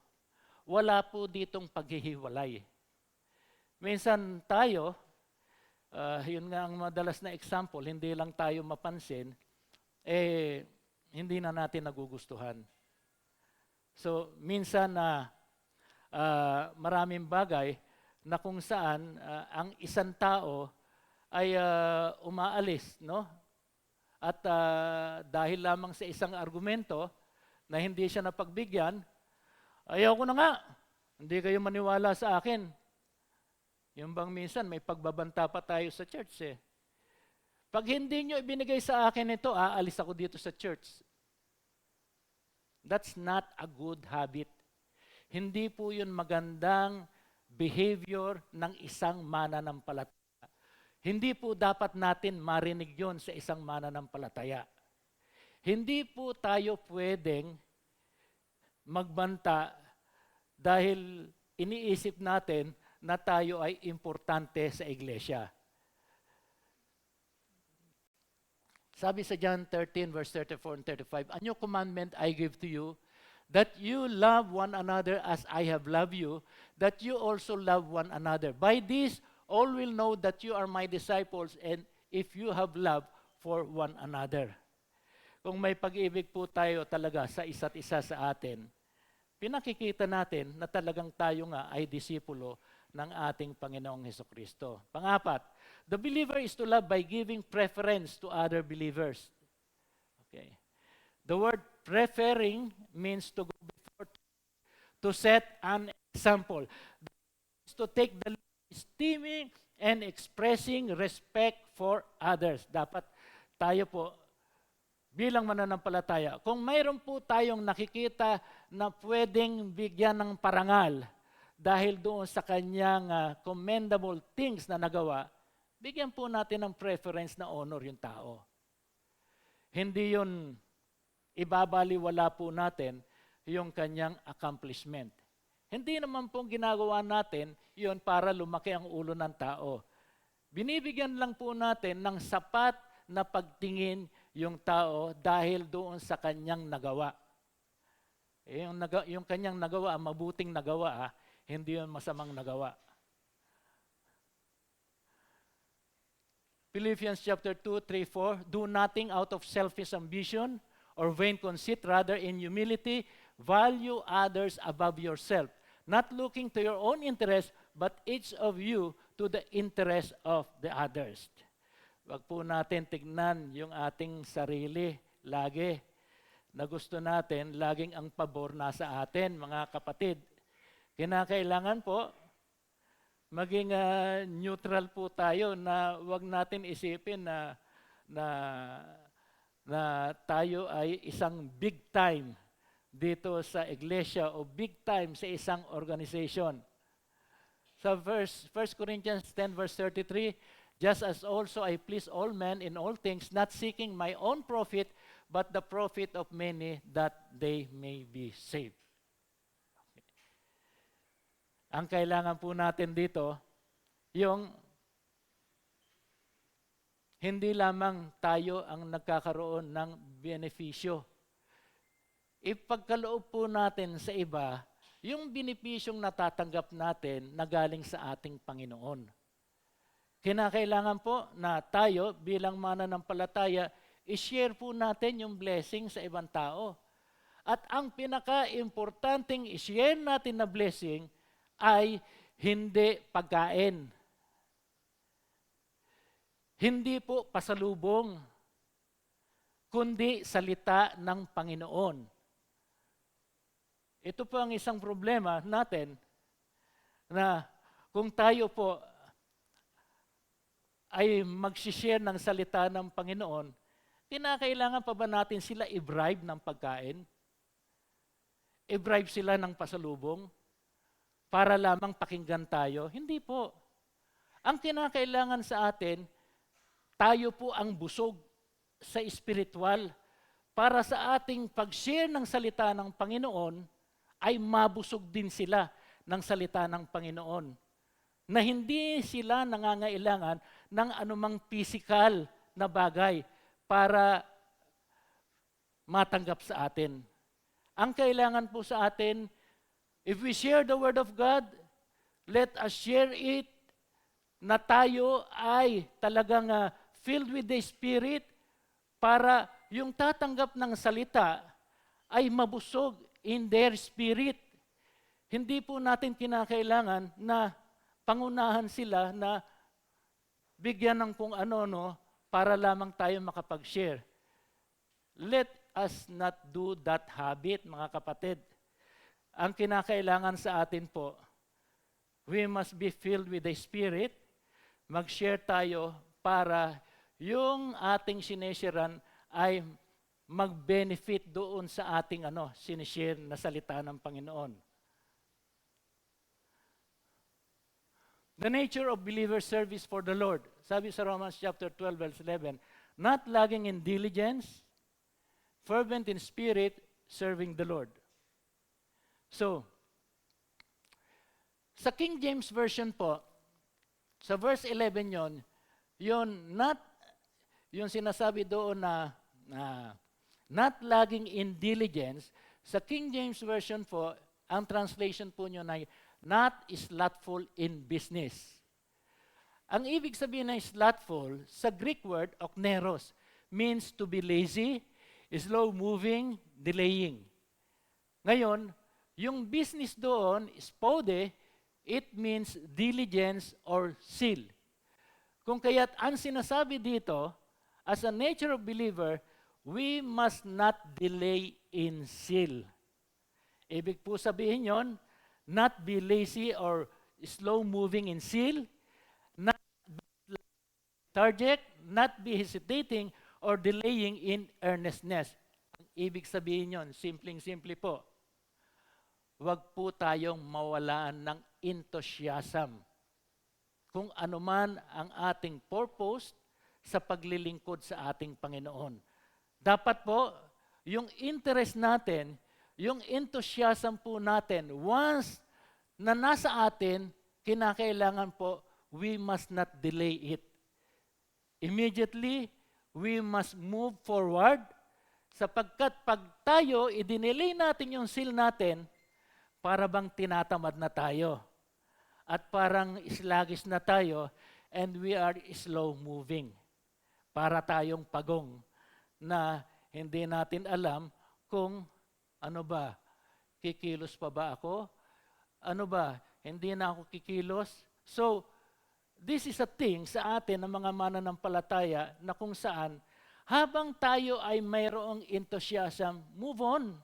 Wala po ditong paghihiwalay. Minsan tayo, yun nga ang madalas na example, hindi lang tayo mapansin, hindi na natin nagugustuhan. So, minsan maraming bagay na kung saan ang isang tao ay umaalis, no? At dahil lamang sa isang argumento na hindi siya napagbigyan, ayaw ko na nga, hindi kayo maniwala sa akin. Yung bang minsan may pagbabanta pa tayo sa church Pag hindi nyo ibinigay sa akin ito, aalis ako dito sa church. That's not a good habit. Hindi po yun magandang behavior ng isang mananampalataya. Hindi po dapat natin marinig yun sa isang mananampalataya. Hindi po tayo pwedeng magbanta dahil iniisip natin na tayo ay importante sa iglesia. Sabi sa John 13 verse 34 and 35, "A new commandment I give to you, that you love one another as I have loved you, that you also love one another. By this, all will know that you are my disciples, and if you have love for one another. Kung may pag-ibig po tayo talaga sa isa't isa sa atin, pinakikita natin na talagang tayo nga ay disipulo ng ating Panginoong Hesukristo. Pangapat, the believer is to love by giving preference to other believers. Okay. The word preferring means to go before, to set an example. It's to take the lead, esteeming and expressing respect for others. Dapat tayo po, bilang mananampalataya, kung mayroon po tayong nakikita na pwedeng bigyan ng parangal dahil doon sa kanyang commendable things na nagawa, bigyan po natin ng preference na honor yung tao. Hindi yun ibabaliwala po natin yung kanyang accomplishment. Hindi naman pong ginagawa natin yun para lumaki ang ulo ng tao. Binibigyan lang po natin ng sapat na pagtingin yung tao dahil doon sa kanyang nagawa. Yung kanyang nagawa, mabuting nagawa, hindi yun masamang nagawa. Philippians chapter 2, 3, 4, do nothing out of selfish ambition or vain conceit, rather in humility, value others above yourself, not looking to your own interest, but each of you to the interest of the others. Wag po natin tignan yung ating sarili lagi na gusto natin, laging ang pabor nasa atin, mga kapatid. Kinakailangan po, maging neutral po tayo na wag natin isipin na tayo ay isang big time dito sa iglesia o big time sa isang organization. Sa 1 Corinthians 10 verse 33, just as also I please all men in all things, not seeking my own profit, but the profit of many, that they may be saved. Okay. Ang kailangan po natin dito, yung hindi lamang tayo ang nagkakaroon ng benepisyo. Ipagkaloob po natin sa iba, yung benepisyong natatanggap natin na galing sa ating Panginoon. Kinakailangan po na tayo bilang mananampalataya, i-share po natin yung blessing sa ibang tao. At ang pinaka-importanting i-share natin na blessing ay hindi pagkain. Hindi po pasalubong, kundi salita ng Panginoon. Ito po ang isang problema natin na kung tayo po ay mag-share ng salita ng Panginoon, kinakailangan pa ba natin sila i-bribe ng pagkain? I-bribe sila ng pasalubong para lamang pakinggan tayo? Hindi po. Ang kinakailangan sa atin, tayo po ang busog sa espiritual para sa ating pag-share ng salita ng Panginoon ay mabusog din sila ng salita ng Panginoon. Na hindi sila nangangailangan ng anumang physical na bagay para matanggap sa atin. Ang kailangan po sa atin, if we share the Word of God, let us share it na tayo ay talagang filled with the Spirit para yung tatanggap ng salita ay mabusog in their spirit. Hindi po natin kinakailangan na pangunahan sila na bigyan ng kung ano para lamang tayo makapag-share. Let us not do that habit, mga kapatid. Ang kinakailangan sa atin po, we must be filled with the Spirit. Mag-share tayo para yung ating sinesharean ay mag-benefit doon sa ating sinishare na salita ng Panginoon. The nature of believer's service for the Lord. Sabi sa Romans chapter 12, verse 11, not lagging in diligence, fervent in spirit, serving the Lord. So, sa King James Version po, sa verse 11 yung sinasabi doon na not lagging in diligence, sa King James Version po, ang translation po nyo na not slothful in business. Ang ibig sabihin ng slothful, sa Greek word, okneros, means to be lazy, slow-moving, delaying. Ngayon, yung business doon, spode, it means diligence or zeal. Kung kaya't ang sinasabi dito, as a nature of believer, we must not delay in zeal. Ibig po sabihin yon, not be lazy or slow-moving in zeal, not be lethargic, not be hesitating or delaying in earnestness. Ang ibig sabihin yon, simpleng-simple po, huwag po tayong mawalaan ng enthusiasm kung anuman ang ating purpose sa paglilingkod sa ating Panginoon. Dapat po, yung interest natin, yung enthusiasm po natin, once na nasa atin, kinakailangan po, we must not delay it. Immediately, we must move forward sapagkat pag tayo, idinelay natin yung seal natin, para bang tinatamad na tayo. At parang sluggish na tayo, and we are slow moving. Para tayong pagong na hindi natin alam kung ano ba, kikilos pa ba ako? Ano ba, hindi na ako kikilos? So, this is a thing sa atin ng mga mananampalataya na kung saan, habang tayo ay mayroong enthusiasm, move on.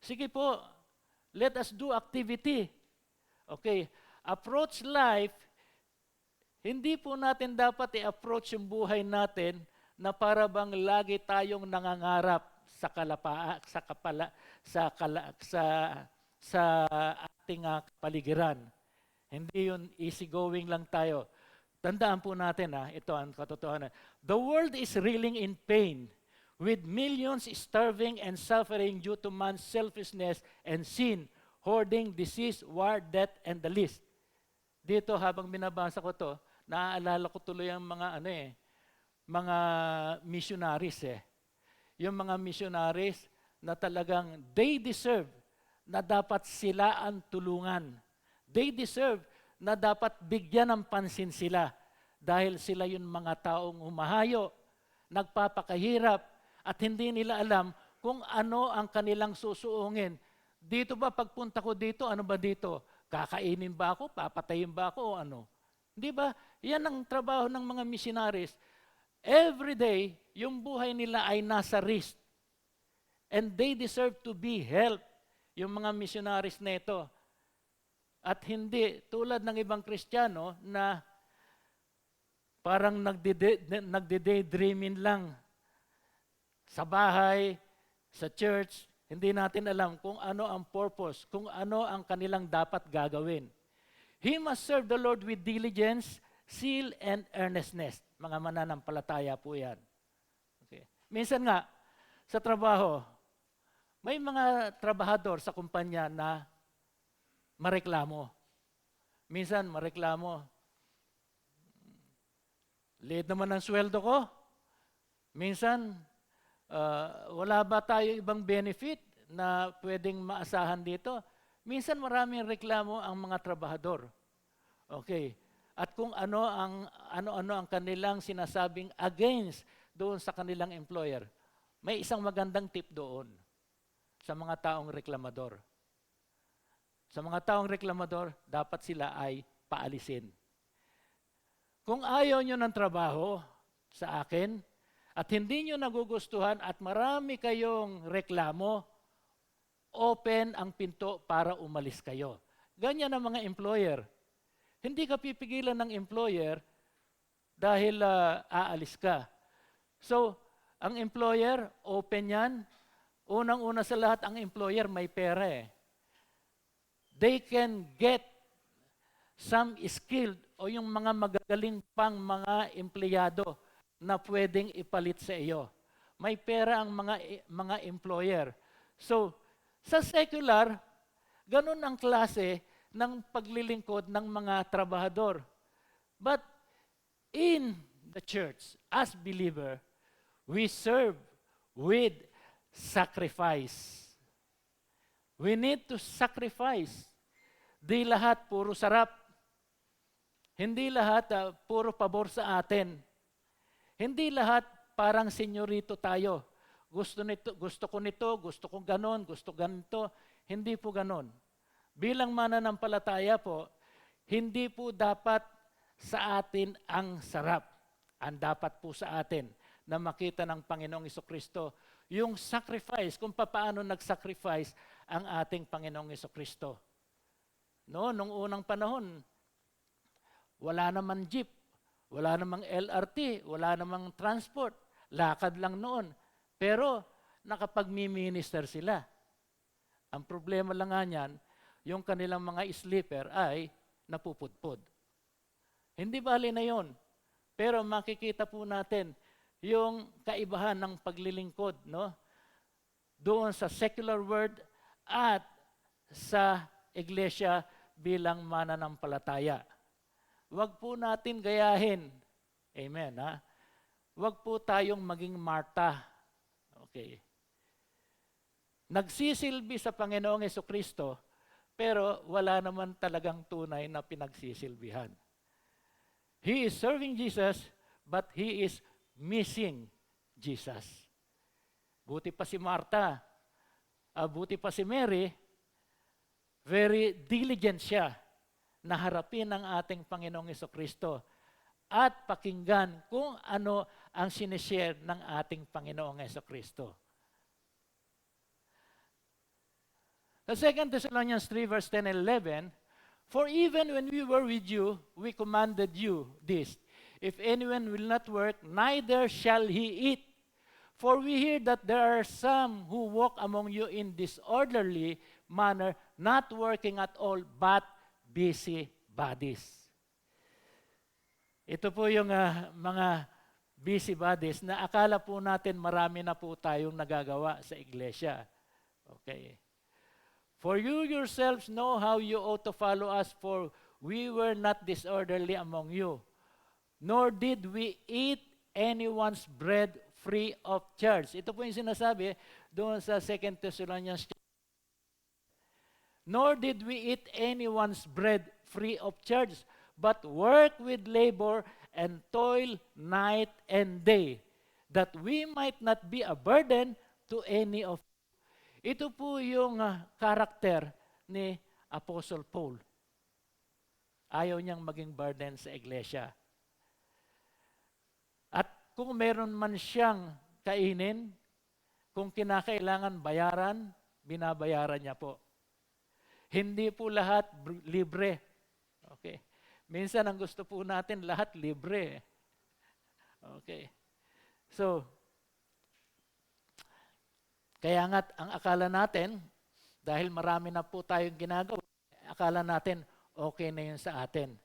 Sige po, let us do activity. Okay, approach life, hindi po natin dapat i-approach yung buhay natin na para bang lagi tayong nangangarap sa sa ating kapaligiran. Hindi yun easy going lang tayo. Tandaan po natin ito ang katotohanan. The world is reeling in pain with millions starving and suffering due to man's selfishness and sin, hoarding, disease, war, death, and the list. Dito habang binabasa ko to, naaalala ko tuloy ang mga mga missionaries Yung mga missionaries na talagang they deserve na dapat sila ang tulungan. They deserve na dapat bigyan ng pansin sila dahil sila yung mga taong humahayo, nagpapakahirap at hindi nila alam kung ano ang kanilang susuungin. Dito ba pagpunta ko dito, ano ba dito? Kakainin ba ako? Papatayin ba ako o ano? Di ba? Yan ang trabaho ng mga missionaries. Every day, yung buhay nila ay nasa risk. And they deserve to be helped, yung mga missionaries na ito. At hindi, tulad ng ibang Kristiyano na parang nagde-daydreaming lang sa bahay, sa church, hindi natin alam kung ano ang purpose, kung ano ang kanilang dapat gagawin. He must serve the Lord with diligence, zeal, and earnestness. Mga mananampalataya po yan. Okay. Minsan nga, sa trabaho, may mga trabahador sa kumpanya na mareklamo. Minsan, mareklamo. Liit naman ang sweldo ko. Minsan, wala ba tayo ibang benefit na pwedeng maasahan dito? Minsan maraming reklamo ang mga trabahador. Okay. At kung ano ang kanilang sinasabing against doon sa kanilang employer. May isang magandang tip doon sa mga taong reklamador. Sa mga taong reklamador, dapat sila ay paalisin. Kung ayaw nyo ng trabaho sa akin, at hindi nyo nagugustuhan at marami kayong reklamo, open ang pinto para umalis kayo. Ganyan ang mga employer. Hindi ka pipigilan ng employer dahil aalis ka. So, ang employer, open yan. Unang-una sa lahat, ang employer may pera They can get some skilled o yung mga magagaling pang mga empleyado na pwedeng ipalit sa iyo. May pera ang mga employer. So, sa secular, ganun ang klase ng paglilingkod ng mga trabahador. But in the church, as believer, we serve with sacrifice. We need to sacrifice. Di lahat puro sarap. Hindi lahat puro pabor sa atin. Hindi lahat parang senyorito tayo. Gusto ko nito, gusto ko ganon, gusto ganito. Hindi po ganon. Bilang mananampalataya po, hindi po dapat sa atin ang sarap. Ang dapat po sa atin na makita ng Panginoong Hesukristo yung sacrifice, kung paano nag-sacrifice ang ating Panginoong Hesukristo. No, nung unang panahon, wala naman jeep, wala namang LRT, wala namang transport, lakad lang noon. Pero nakapag-minister sila. Ang problema lang nga niyan, yung kanilang mga sleeper ay napupudpod. Hindi bali na yon. Pero makikita po natin yung kaibahan ng paglilingkod, no? Doon sa secular world at sa iglesia bilang mananampalataya. Huwag po natin gayahin. Amen, ha? Huwag po tayong maging Marta. Okay. Nagsisilbi sa Panginoong Hesukristo, pero wala naman talagang tunay na pinagsisilbihan. He is serving Jesus, but he is missing Jesus. Buti pa si Marta, buti pa si Mary, very diligent siya na harapin ang ating Panginoong Hesukristo at pakinggan kung ano ang sinishare ng ating Panginoong Hesukristo. Sa 2 Thessalonians 3 verse 10 and 11, for even when we were with you, we commanded you this, if anyone will not work, neither shall he eat. For we hear that there are some who walk among you in disorderly manner, not working at all, but busy bodies. Ito po yung mga busy bodies na akala po natin marami na po tayong nagagawa sa iglesia. Okay. For you yourselves know how you ought to follow us, for we were not disorderly among you, nor did we eat anyone's bread free of charge. Ito po yung sinasabi doon sa 2 Thessalonians. Nor did we eat anyone's bread free of charge, but work with labor and toil night and day, that we might not be a burden to any of you. Ito po yung karakter ni Apostle Paul. Ayaw niyang maging burden sa iglesia. At kung meron man siyang kainin, kung kinakailangan bayaran, binabayaran niya po. Hindi po lahat libre. Okay. Minsan ang gusto po natin lahat libre. Okay. So, kaya nga ang akala natin, dahil marami na po tayong ginagawa, akala natin okay na yun sa atin.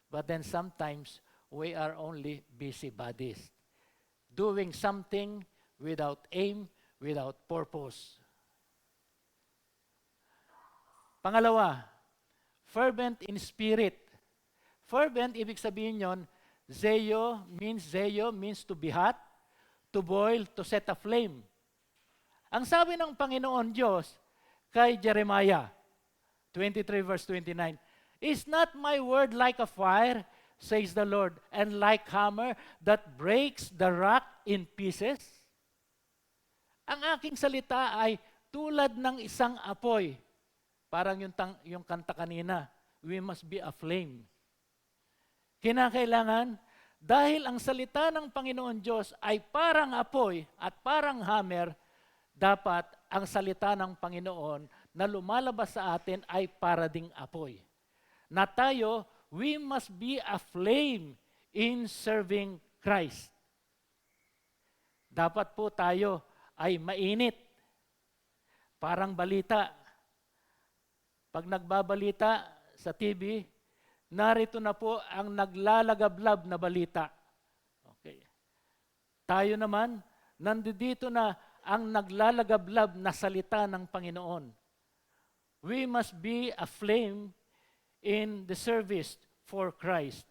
But then sometimes, we are only busybodies. Doing something without aim, without purpose. Pangalawa, fervent in spirit. Fervent, ibig sabihin yon, zeo means to be hot, to boil, to set a flame. Ang sabi ng Panginoon Diyos kay Jeremiah 23 verse 29, is not my word like a fire, says the Lord, and like hammer that breaks the rock in pieces? Ang aking salita ay tulad ng isang apoy. Parang yung kanta kanina, we must be a flame. Kinakailangan, dahil ang salita ng Panginoon Diyos ay parang apoy at parang hammer, dapat ang salita ng Panginoon na lumalabas sa atin ay para ding apoy. Na tayo, we must be a flame in serving Christ. Dapat po tayo ay mainit. Parang balita. Pag nagbabalita sa TV, narito na po ang naglalagablab na balita. Okay. Tayo naman, nandito na ang naglalagablab na salita ng Panginoon. We must be a flame in the service for Christ.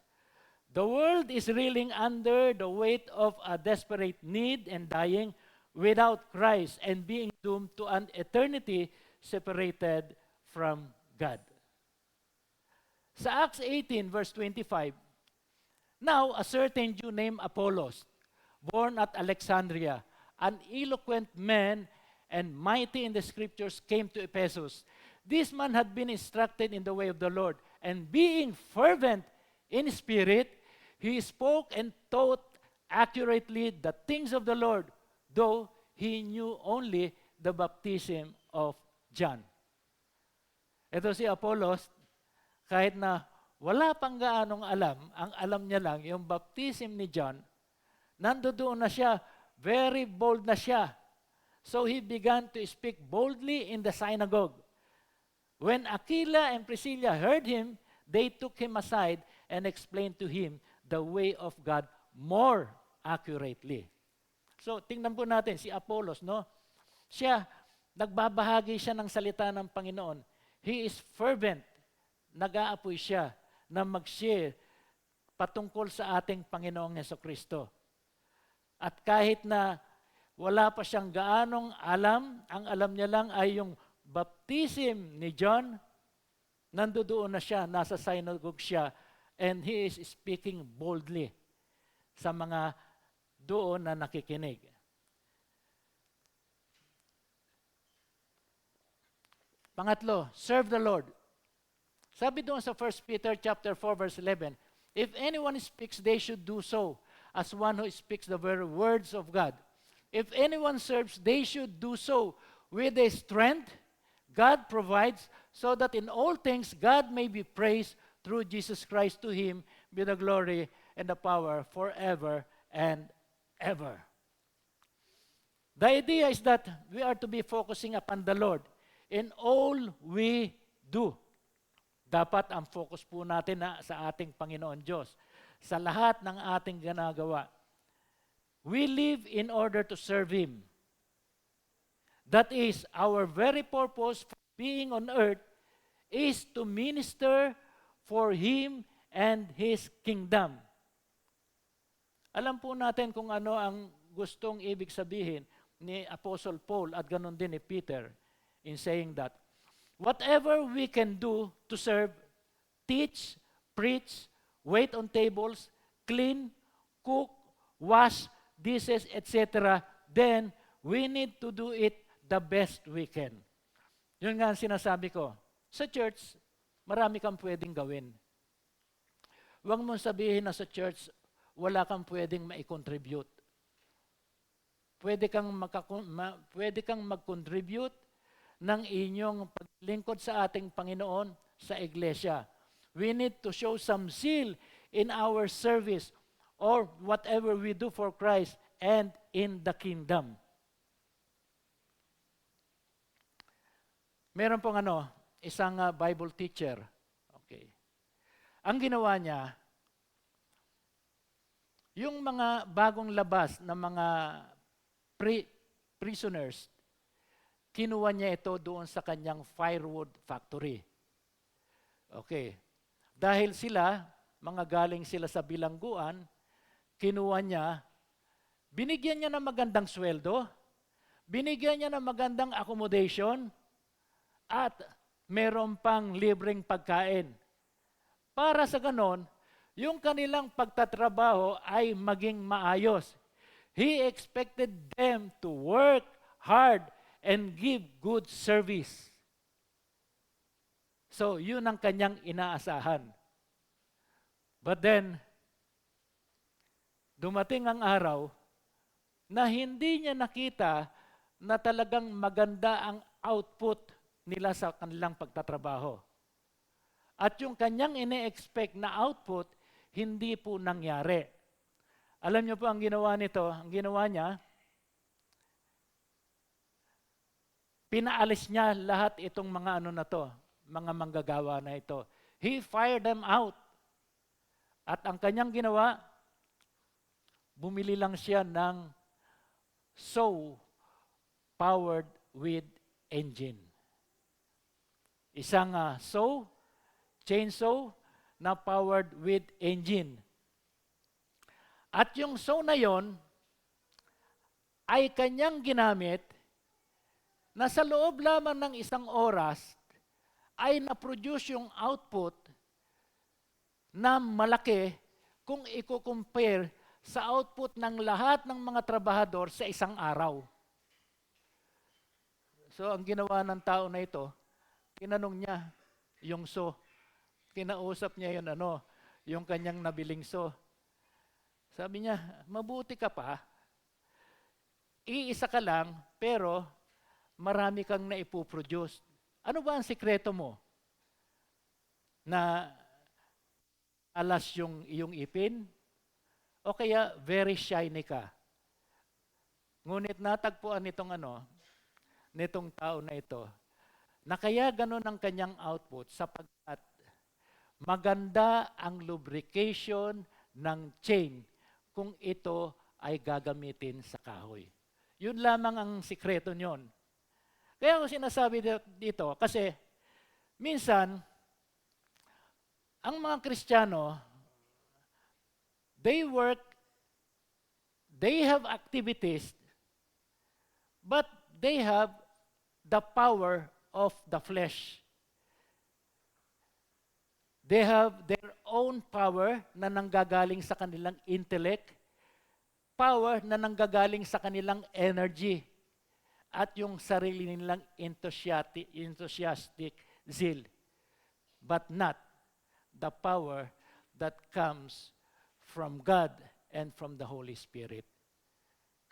The world is reeling under the weight of a desperate need and dying without Christ and being doomed to an eternity separated from God. Sa Acts 18 verse 25, Now, a certain Jew named Apollos, born at Alexandria, an eloquent man and mighty in the scriptures, came to Ephesus. This man had been instructed in the way of the Lord, and being fervent in spirit, he spoke and taught accurately the things of the Lord, though he knew only the baptism of John. Ito si Apollos, kahit na wala pang gaanong alam, ang alam niya lang, yung baptism ni John, nandoon na siya, very bold na siya. So he began to speak boldly in the synagogue. When Aquila and Priscilla heard him, they took him aside and explained to him the way of God more accurately. So tingnan po natin si Apollos, no? Siya, nagbabahagi siya ng salita ng Panginoon. He is fervent. Nag-aapoy siya na mag-share patungkol sa ating Panginoong Hesukristo. At kahit na wala pa siyang gaanong alam, ang alam niya lang ay yung baptism ni John, nandoon na siya, nasa synagogue siya, and he is speaking boldly sa mga doon na nakikinig. Pangatlo, serve the Lord. Sabi doon sa 1 Peter chapter 4 verse 11, if anyone speaks, they should do so as one who speaks the very words of God. If anyone serves, they should do so with the strength God provides, so that in all things God may be praised through Jesus Christ. To him be the glory and the power forever and ever. The idea is that we are to be focusing upon the Lord in all we do. Dapat ang focus po natin sa ating Panginoon Diyos. Sa lahat ng ating ginagawa. We live in order to serve Him. That is, our very purpose for being on earth is to minister for Him and His kingdom. Alam po natin kung ano ang gustong ibig sabihin ni Apostle Paul at ganon din ni Peter in saying that whatever we can do to serve, teach, preach, wait on tables, clean, cook, wash, dishes, etc., then we need to do it the best we can. Yun nga ang sinasabi ko. Sa church, marami kang pwedeng gawin. Huwag mong sabihin na sa church, wala kang pwedeng ma-contribute. Pwede kang mag-contribute ng inyong paglingkod sa ating Panginoon sa iglesia. We need to show some zeal in our service or whatever we do for Christ and in the kingdom. Meron pong isang Bible teacher. Okay. Ang ginawa niya, yung mga bagong labas na mga prisoners, kinuha niya ito doon sa kanyang firewood factory. Okay. Dahil sila, mga galing sila sa bilangguan, kinuha niya, binigyan niya ng magandang sweldo, binigyan niya ng magandang accommodation, at meron pang libreng pagkain. Para sa ganon, yung kanilang pagtatrabaho ay maging maayos. He expected them to work hard and give good service. So, yun ang kanyang inaasahan. But then, dumating ang araw na hindi niya nakita na talagang maganda ang output nila sa kanilang pagtatrabaho. At yung kanyang ine-expect na output, hindi po nangyari. Alam niyo po ang ginawa nito, ang ginawa niya, pinaalis niya lahat itong mga mga manggagawa na ito. He fired them out. At ang kanyang ginawa, bumili lang siya ng saw powered with engine. Isang saw, chainsaw, na powered with engine. At yung saw na yon ay kanyang ginamit na sa loob lamang ng isang oras ay na-produce yung output na malaki kung i-compare sa output ng lahat ng mga trabahador sa isang araw. So ang ginawa ng tao na ito, tinanong niya yung kinausap niya yung kanyang nabiling Sabi niya, mabuti ka pa, iisa ka lang, pero marami kang naipuproduce. Ano ba ang sikreto mo? Na alas yung iyong ipin? O kaya very shiny ka? Ngunit natagpuan nitong tao na ito, na kaya ganun ang kanyang output sapagkat maganda ang lubrication ng chain kung ito ay gagamitin sa kahoy. Yun lamang ang sikreto nyon. Kaya ako sinasabi dito, kasi minsan, ang mga Kristiyano, they work, they have activities, but they have the power of the flesh. They have their own power na nanggagaling sa kanilang intellect, power na nanggagaling sa kanilang energy, at yung sarili nilang enthusiastic zeal, but not the power that comes from God and from the Holy Spirit.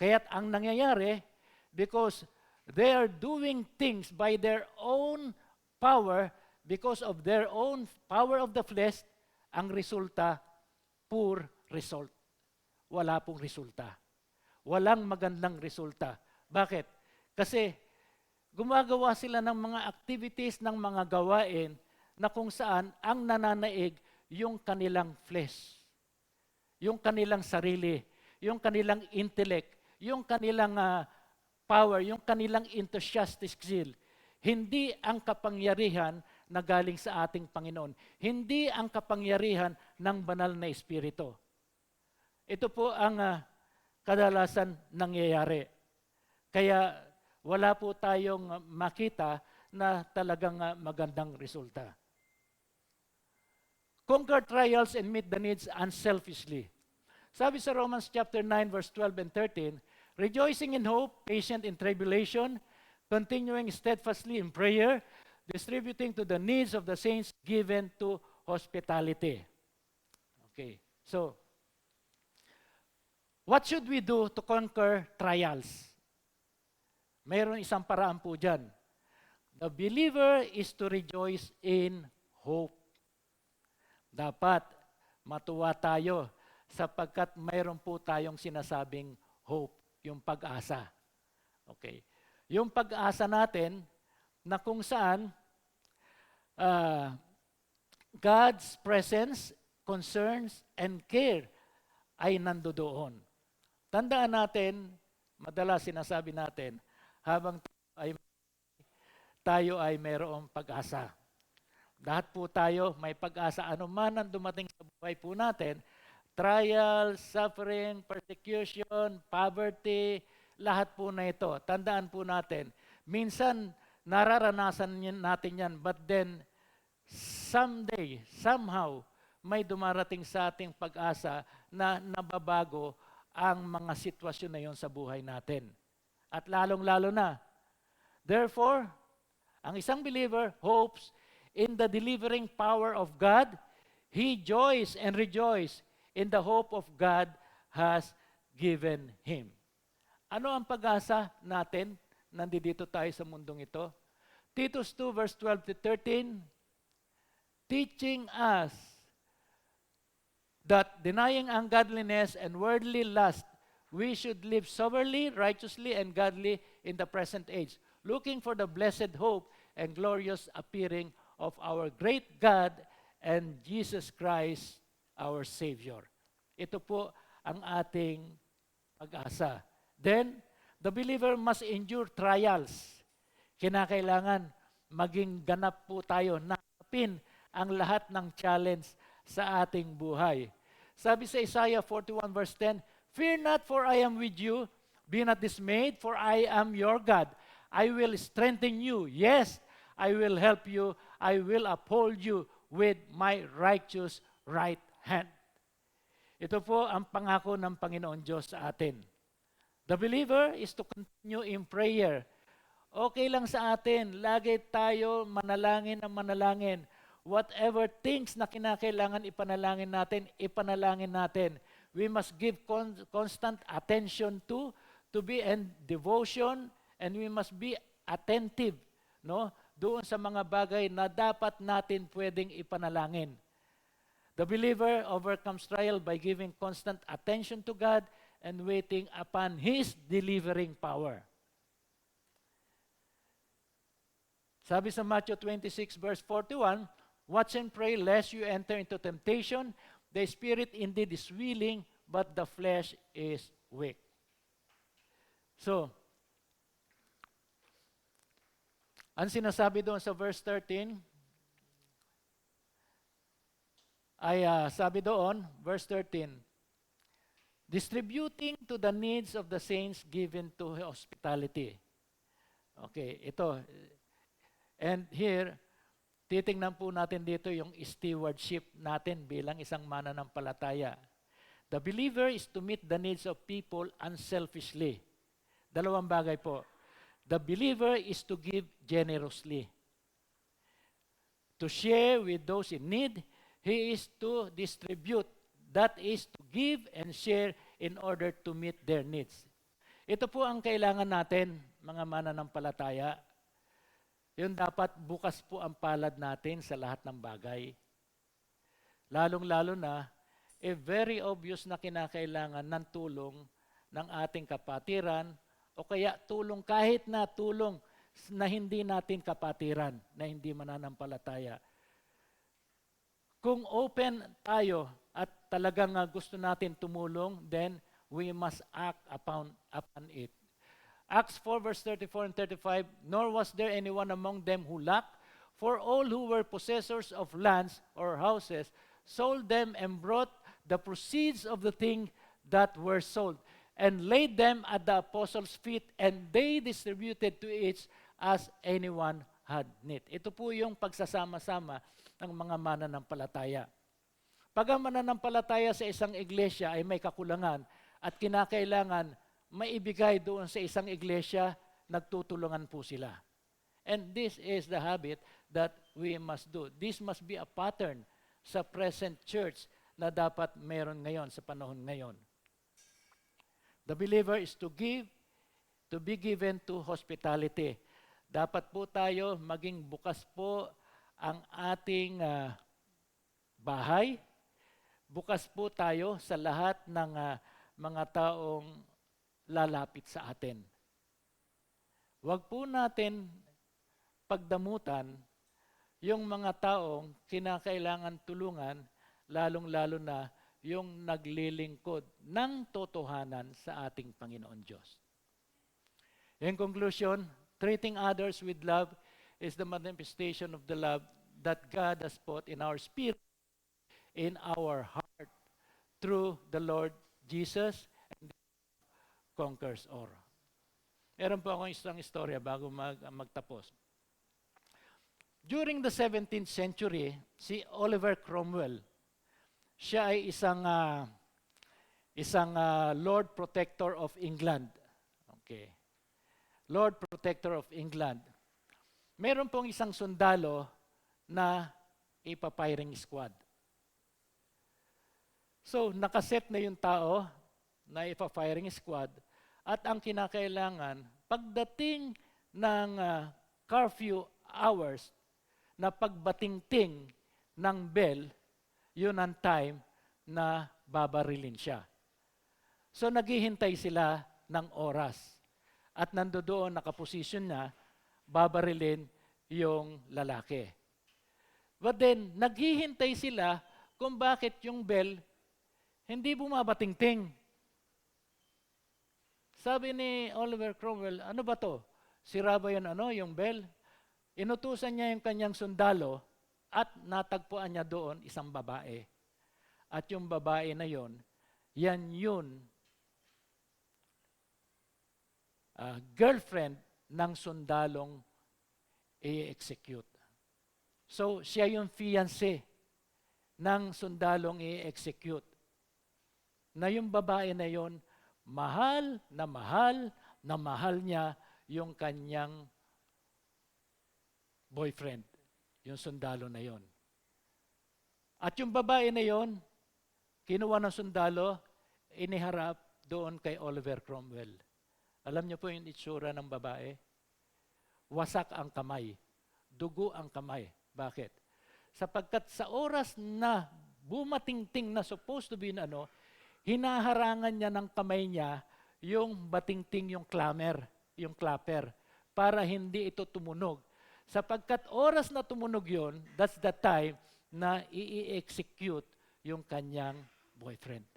Kaya't ang nangyayari, because they are doing things by their own power, because of their own power of the flesh, ang resulta, poor result. Wala pong resulta. Walang magandang resulta. Bakit? Kasi gumagawa sila ng mga activities, ng mga gawain na kung saan ang nananaig yung kanilang flesh, yung kanilang sarili, yung kanilang intellect, yung kanilang power, yung kanilang enthusiastic zeal. Hindi ang kapangyarihan na galing sa ating Panginoon. Hindi ang kapangyarihan ng banal na Espiritu. Ito po ang kadalasan nangyayari. Kaya wala po tayong makita na talagang magandang resulta. Conquer trials and meet the needs unselfishly. Sabi sa Romans chapter 9 verse 12 and 13, rejoicing in hope, patient in tribulation, continuing steadfastly in prayer, distributing to the needs of the saints, given to hospitality. Okay, so, what should we do to conquer trials? Mayroon isang paraan po dyan. The believer is to rejoice in hope. Dapat matuwa tayo sapagkat mayroon po tayong sinasabing hope, yung pag-asa. Okay. Yung pag-asa natin na kung saan God's presence, concerns, and care ay nandoon. Tandaan natin, madalas sinasabi natin, habang tayo ay mayroong pag-asa. Lahat po tayo may pag-asa. Ano man ang dumating sa buhay po natin, trial, suffering, persecution, poverty, lahat po na ito. Tandaan po natin, minsan nararanasan natin yan, but then someday, somehow, may dumarating sa ating pag-asa na nababago ang mga sitwasyon na yon sa buhay natin. At lalong-lalo na. Therefore, ang isang believer hopes in the delivering power of God. He joys and rejoices in the hope of God has given him. Ano ang pag-asa natin? Nandito tayo sa mundong ito. Titus 2 verse 12 to 13, teaching us that denying ungodliness and worldly lust, we should live soberly, righteously, and godly in the present age, looking for the blessed hope and glorious appearing of our great God and Jesus Christ, our Savior. Ito po ang ating pag-asa. Then, the believer must endure trials. Kinakailangan maging ganap po tayo na harapin ang lahat ng challenge sa ating buhay. Sabi sa Isaiah 41 verse 10, fear not, for I am with you. Be not dismayed, for I am your God. I will strengthen you. Yes, I will help you. I will uphold you with my righteous right hand. Ito po ang pangako ng Panginoon Diyos sa atin. The believer is to continue in prayer. Okay lang sa atin, lagi tayo manalangin ng manalangin. Whatever things na kinakailangan ipanalangin natin. We must give constant attention to be in devotion, and we must be attentive, no? Doon sa mga bagay na dapat natin pwedeng ipanalangin. The believer overcomes trial by giving constant attention to God and waiting upon His delivering power. Sabi sa Matthew 26 verse 41, "Watch and pray lest you enter into temptation. The spirit indeed is willing, but the flesh is weak." So, ang sinasabi doon sa verse 13, ay sabi doon, verse 13, distributing to the needs of the saints given to hospitality. Okay, ito. And here, titingnan po natin dito yung stewardship natin bilang isang mananampalataya. The believer is to meet the needs of people unselfishly. Dalawang bagay po. The believer is to give generously. To share with those in need. He is to distribute. That is to give and share in order to meet their needs. Ito po ang kailangan natin, mga mananampalataya. Yun dapat bukas po ang palad natin sa lahat ng bagay. Lalong-lalo na, very obvious na kinakailangan ng tulong ng ating kapatiran o kaya tulong kahit na tulong na hindi natin kapatiran, na hindi mananampalataya. Kung open tayo at talagang gusto natin tumulong, then we must act upon it. Acts 4 verse 34 and 35, "Nor was there anyone among them who lacked, for all who were possessors of lands or houses sold them and brought the proceeds of the thing that were sold, and laid them at the apostles' feet, and they distributed to each as anyone had need." Ito po yung pagsasama-sama ng mga mananampalataya. Pag ang mananampalataya sa isang iglesia ay may kakulangan at kinakailangan maibigay doon sa isang iglesia, nagtutulungan po sila. And this is the habit that we must do. This must be a pattern sa present church na dapat meron ngayon sa panahon ngayon. The believer is to give, to be given to hospitality. Dapat po tayo maging bukas po ang ating bahay. Bukas po tayo sa lahat ng mga taong lalapit sa atin. Huwag po natin pagdamutan yung mga taong kinakailangan tulungan, lalong-lalo na yung naglilingkod ng totohanan sa ating Panginoon Diyos. In conclusion, treating others with love is the manifestation of the love that God has put in our spirit, in our heart, through the Lord Jesus, and conquers all. Meron po akong isang istorya bago magtapos. During the 17th century, si Oliver Cromwell, siya ay isang Lord Protector of England. Okay. Lord Protector of England. Meron pong isang sundalo na ipa-firing squad. So, nakaset na yung tao na ipa-firing squad at ang kinakailangan, pagdating ng curfew hours na pagbatingting ng bell, yun ang time na babarilin siya. So naghihintay sila ng oras. At nandoon nakaposisyon na babarilin yung lalaki. But then, naghihintay sila kung bakit yung bell hindi bumabatingting. Sabi ni Oliver Cromwell, ano ba to? Sira ba yung bell? Inutusan niya yung kanyang sundalo at natagpuan niya doon isang babae. At yung babae na yon, yan yun, girlfriend ng sundalong i-execute. So, siya yung fiancé ng sundalong i-execute. na yung babae na yon mahal na mahal niya yung kanyang boyfriend, yung sundalo na yon. At yung babae na yon, kinuha ng sundalo, iniharap doon kay Oliver Cromwell. Alam niyo po yung itsura ng babae? Wasak ang kamay, dugo ang kamay. Bakit? Sapagkat sa oras na bumatingting na supposed to be hinaharangan niya ng kamay niya yung batingting, yung clapper, para hindi ito tumunog. Sapagkat oras na tumunog yon, that's the time na i-execute yung kanyang boyfriend.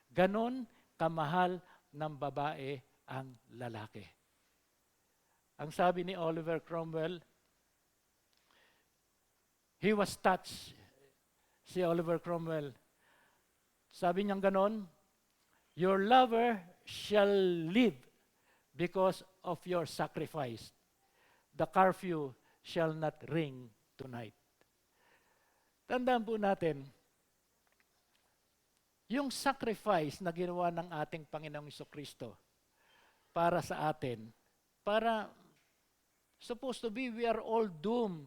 Ganon kamahal ng babae ang lalaki. Ang sabi ni Oliver Cromwell, he was touched. Si Oliver Cromwell, sabi niyang ganon, your lover shall live because of your sacrifice. The curfew shall not ring tonight. Tandaan po natin, yung sacrifice na ginawa ng ating Panginoong Jesucristo para sa atin, para supposed to be we are all doomed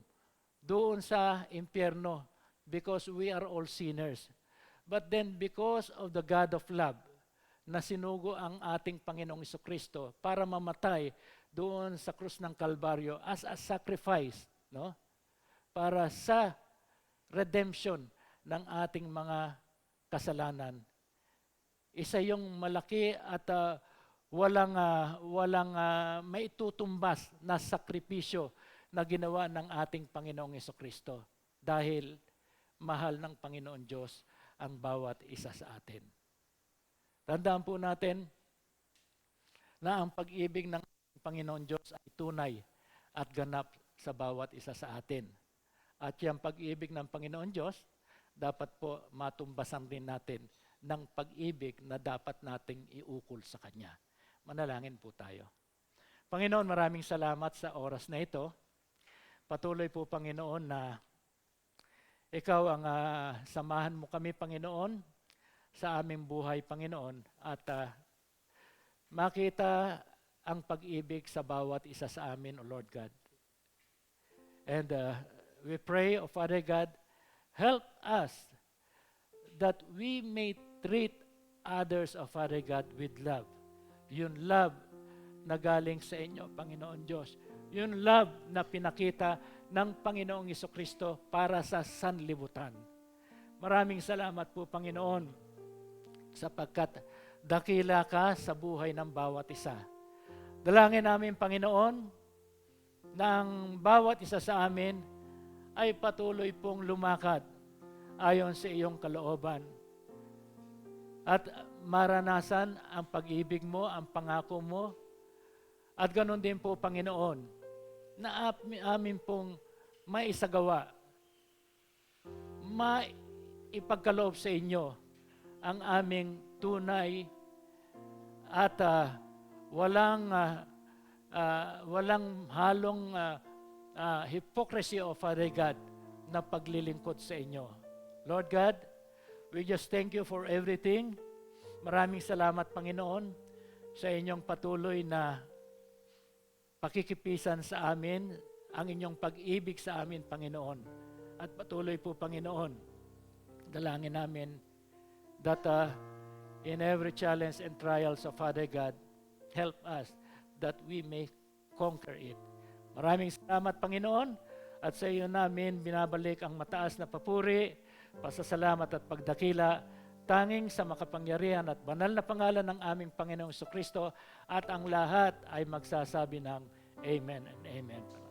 doon sa impyerno because we are all sinners. But then because of the God of love, na sinugo ang ating Panginoong Jesucristo para mamatay doon sa krus ng Kalbaryo as a sacrifice, para sa redemption ng ating mga kasalanan. Isa yung malaki at walang maitutumbas na sakripisyo na ginawa ng ating Panginoong Jesucristo dahil mahal ng Panginoon Diyos ang bawat isa sa atin. Tandaan po natin na ang pag-ibig ng Panginoon Diyos ay tunay at ganap sa bawat isa sa atin. At yung pag-ibig ng Panginoon Diyos, dapat po matumbasan din natin ng pag-ibig na dapat nating iukol sa Kanya. Manalangin po tayo. Panginoon, maraming salamat sa oras na ito. Patuloy po, Panginoon, na Ikaw ang samahan mo kami, Panginoon, sa aming buhay, Panginoon, at makita ang pag-ibig sa bawat isa sa amin, O Lord God. And we pray, O Father God, help us that we may treat others, O Father God, with love. Yung love na galing sa inyo, Panginoon Diyos. Yung love na pinakita ng Panginoong Jesucristo para sa sanlibutan. Maraming salamat po, Panginoon, sapagkat dakila ka sa buhay ng bawat isa. Dalangin namin, Panginoon, na ang bawat isa sa amin ay patuloy pong lumakad ayon sa iyong kalooban. At maranasan ang pag-ibig mo, ang pangako mo, at ganoon din po, Panginoon, na amin pong maisagawa, maipagkaloob sa inyo ang aming tunay at walang halong hypocrisy of Father God na paglilingkod sa inyo. Lord God, we just thank you for everything. Maraming salamat, Panginoon, sa inyong patuloy na pakikipisan sa amin, ang inyong pag-ibig sa amin, Panginoon. At patuloy po, Panginoon, dalangin namin that in every challenge and trials of Father God, help us that we may conquer it. Maraming salamat, Panginoon, at sa iyo namin binabalik ang mataas na papuri, pasasalamat at pagdakila, tanging sa makapangyarihan at banal na pangalan ng aming Panginoong Jesucristo, at ang lahat ay magsasabi ng Amen and Amen.